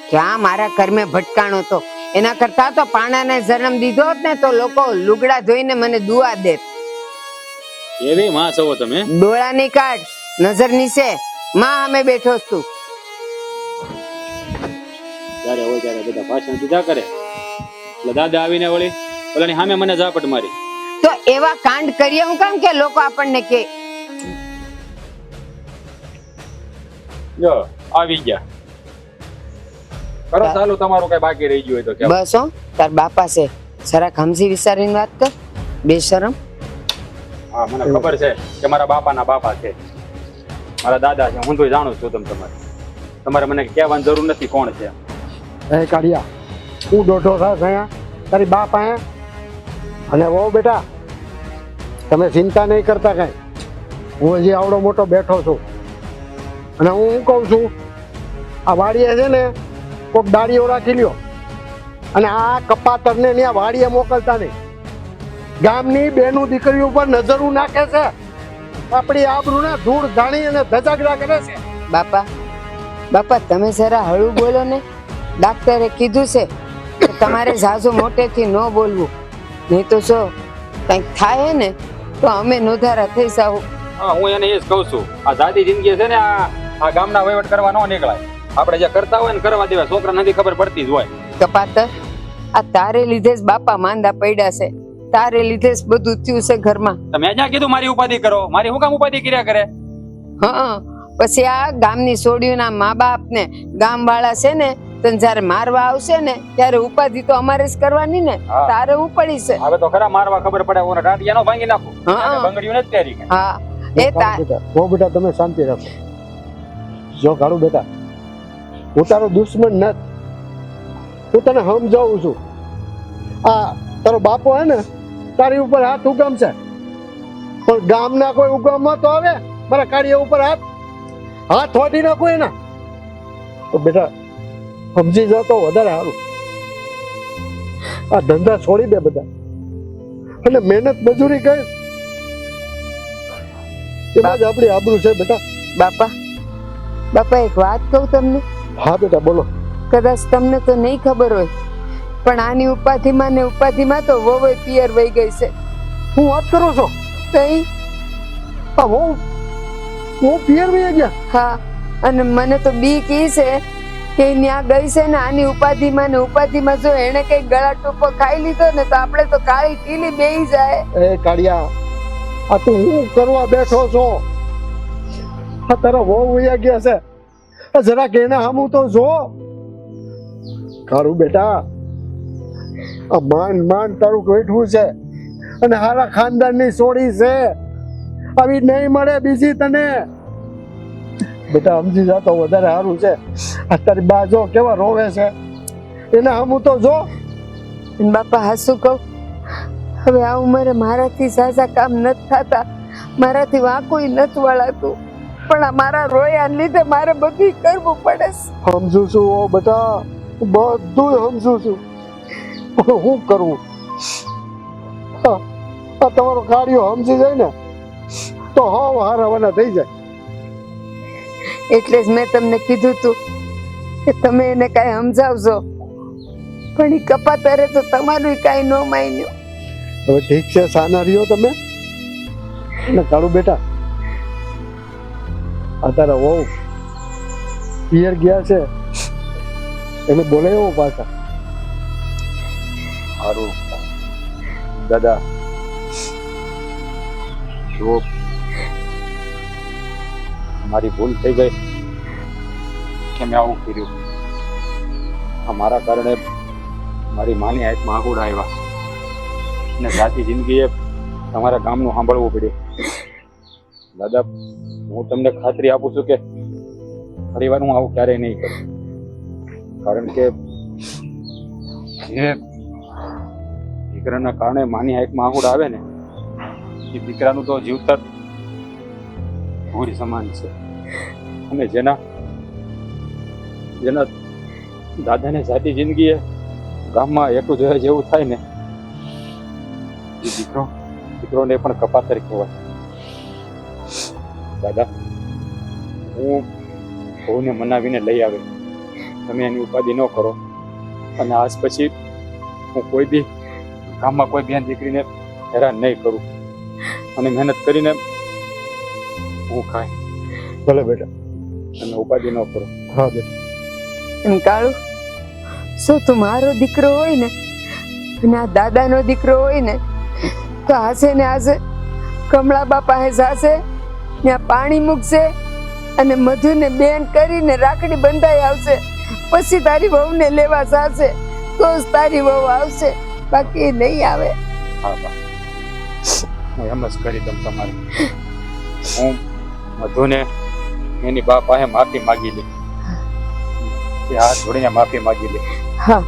ક્યાં મારા કર્મે ભટકાણો તો. એના કરતા તો પાણાને જન્મ દીધો હોત ને તો લોકો લુગડા ધોઈને મને દુઆ દેત. એવી માં છો તમે. ડોળા ની કાઢ, નજર નીચે. માં અમે બેઠો છું. ત્યારે હોય ત્યારે બધા ભાષણ દીધા કરે. એટલે દાદા આવીને વળી ઓલાની સામે મને ઝાપટ મારી. તો એવા કાંડ કરીએ હું કામ કે લોકો આપણને કે જો આવી ગયા. કરો ચાલુ તમારું કઈ બાકી રહી ગયું હોય તો કેવું. બસ હો, તાર બાપા છે, જરાક સમજી વિચારીને વાત કર. બેશરમ. હા, મને ખબર છે કે મારા બાપાના બાપા છે, મારા દાદા છે. હું તો જાણું છું. તમારે મને કહેવાની જરૂર નથી કોણ છે. એ કાઢિયા, તું દોઢો થાસ અહીંયા તારી બાપ અહીંયા. અને વહુ બેટા, તમે ચિંતા નહીં કરતા કાંઈ. હું હજી આવડો મોટો બેઠો છું. અને હું શું કહું છું, આ વાડીએ છે ને કોઈક દાડીઓ રાખી લ્યો. અને આ કપાતરને ત્યાં વાડીએ મોકલતા નહીં. ગામની બેનું દીકરીઓ ઉપર નજરું નાખે છે. આપણી આબરૂને ધૂળ ધાણી અને ધજાગરા કરે છે. બાપા તમે જરા હળવું બોલો ને. ડાક્ટરે કીધું છે કે તમારે ઝાઝુ મોટેથી ન બોલવું, નહીં તો જો કંઈક થાય ને તો અમે નોધારા થઈ જાવ. હા, હું એને એ જ કહું છું. આ જાતિ જિંદગી છે ને, આ ગામના વહીવટ કરવા ન નીકળાય. આપણે જે કરતા હોય ને કરવા દેવાય. છોકરાને નથી ખબર પડતી જ હોય. કપાતર, આ તારે લીધે જ બાપા માંદા પડ્યા છે. તારે લીધે જ બધું થયું છે ઘરમાં. તમે ક્યાં કીધું મારી ઉપાધિ કરો? મારી શું કામ ઉપાધિ કર્યા કરે? હા, પછી આ ગામની છોડીઓના મા બાપ ને ગામ વાળા છે ને તને જયારે મારવા આવશે ને ત્યારે ઉપાધિ તો અમારે જ કરવાની ને. હા. તારે ઉપડી છે. હવે તો ખરા મારવા ખબર પડે. ઓને ટાટિયાનો ભાંગી નાખું. હા. બંગડીઓ નથી પહેરી. હા, એ તાર બહુ બેટા તમે શાંતિ રાખો. જો કાળુ બેટા, હું તારો દુશ્મન નથી. હું તને સમજાવું છું. આ તારો બાપો હે ને તારી ઉપર હાથ ઉગામ છે, પણ ગામના કોઈ ઉગામમાં તો આવે મારા કાળિયા ઉપર હાથ વાટી નાખો એના. તો બેટા સમજી જાવ તો વધારે સારું. આ ધંધા છોડી દે બધા અને મહેનત મજૂરી કર. એમાં જ આપણી આબરૂ છે બેટા. બાપા એક વાત કહું તમને. હા બેટા બોલો. કદાચ તમને તો નહીં ખબર હોય પણ આની ઉપાધિમાં ને ઉપાધિમાં તો વોવે પિયર વહી ગઈ છે. હું વાત કરું છો? કઈ? હું પિયર વહી ગયા? હા, અને મને તો બીક ઈ છે કે ત્યાં ગઈ છે ને આની ઉપાધિમાં ને ઉપાધિમાં જો એને કઈ ગળા ટૂંકો ખાઈ લીધો ને તો આપણે તો કાળી ટીલી બેહી જાય. એ કાળિયા, આ તું હું કરવા બેઠો છો? આ તારા વહુ વયા ગયા છે. જરાક એના સામું તો જો. કાળુ બેટા, આ માંડ તારું બેઠવું છે અને હારા ખાનદાનની સોડી છે. આવી નહીં મળે બીજી તને. બેટા સમજી જા તો વધારે સારું છે. આ તારી બા જો કેવા રોવે છે, એના સામું તો જો. બાપા હાસુ કહું, હવે આ ઉંમરે મારાથી ઝાઝા કામ નથી થતા, મારાથી વાંકુય નથી વળાતું, પણ આ મારા રોયાને લીધે મારે બધું કરવું પડે છે. સમજુ છું ઓ બેટા, બધું સમજુ છું, પણ શું કરવું? આ તમારો કાર્યો સમજી જાય ને તો હાવ હારાવાના થઈ જાય. એટલે જ મેં તમને કીધું તું કે તમે એને કાંઈ સમજાવજો, પણ એ કપાતરે તો તમારું કાંઈ ન માન્યું. હવે ઠીક છે, સાના રહ્યો તમે ને કાળુ બેટા. આ તારા વહુ પિયર ગયા છે, એને બોલાવ્યો પાછા. સારું દાદા, જો મારી ભૂલ થઈ ગઈ કે મેં આવું કર્યું. આ મારા કારણે મારી માની હાથમાં આંગુડા આવ્યા અને સાચી જિંદગીએ તમારા ગામનું સાંભળવું પડ્યું. દાદા, હું તમને ખાતરી આપું છું કે ફરી વાર હું આવું ક્યારેય નહીં કરું, કારણ કે જે દીકરાના કારણે માની હાથમાં આંગુડા આવે ને, એ દીકરાનું તો જીવતર ભૂર સમાન છે. અને જેના દાદાને સાચી જિંદગીએ ગામમાં એકલું જોયા જેવું થાય ને, એ દીકરોને પણ કપાતર કહેવાય. દાદા, હું બહુને મનાવીને લઈ આવે, તમે એની ઉપાધિ ન કરો. અને આજ પછી હું કોઈ દી ગામમાં કોઈ બેન દીકરીને હેરાન નહીં કરું, અને મહેનત કરીને હું ખાય. ભલે બેટા. તમે ઉપાધિ ન કરો. હા બેટા. એમ કાળુ, શું તું મારો દીકરો હોય ને અને આ દાદાનો દીકરો હોય ને, તો હાસે ને હાસે કમળા બાપા હે જાશે, ત્યાં પાણી મૂકશે અને મધુને બેન કરીને રાખડી બંધાઈ આવશે. પછી તારી વહુને લેવા જાશે તો જ તારી વહુ આવશે, બાકી નહીં આવે. હા બા, હું એમ જ કરી દઉં તમારી. હું મધુને એની બા પાસે માફી માગી લે, એ હાથ જોડીને માફી માગી લે. હા.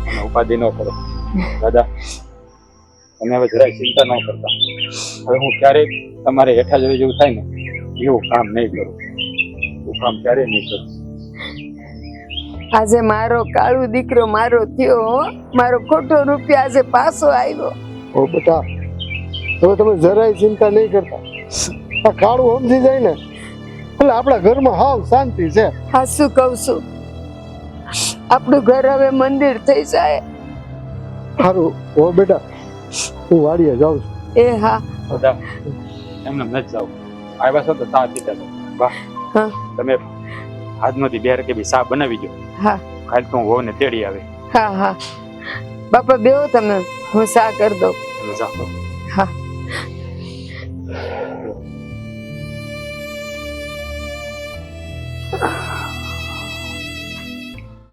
અને ઉપાધિ ન કરો. દાદા, તમે હવે જરાય ચિંતા ન કરતા. હવે હું ક્યારેય તમારે હેઠા જોઈ જેવું થાય ને એવું કામ નહીં કરું. એવું કામ ક્યારેય નહીં કરું. આજે મારો કાળુ દીકરો મારો થયો હો, મારો ખોટો રૂપિયા આજે પાછો આવ્યો. ઓ બેટા, હવે તમે જરાય ચિંતા નહીં કરતા. આ કાળું સમજી જાય ને એટલે આપણા ઘરમાં હાવ શાંતિ છે. હા, શું કહું છું, આપણું ઘર હવે મંદિર થઈ જાય. સારું. ઓ બેટા, હું વાડીએ જાઉં છું. એ હા. દાદા, એમને નથી જાવ. આવ્યા છો તો ચા પીતા જાઓ. વાહ, હા. તમે આજનોથી બે રકે બી ચા બનાવી દો. હા કાલ તો હું વહુને તેડી આવે. હા હા બાપા, બેહો તમે, હું સા કરી દઉં. તમે જાઓ. હા.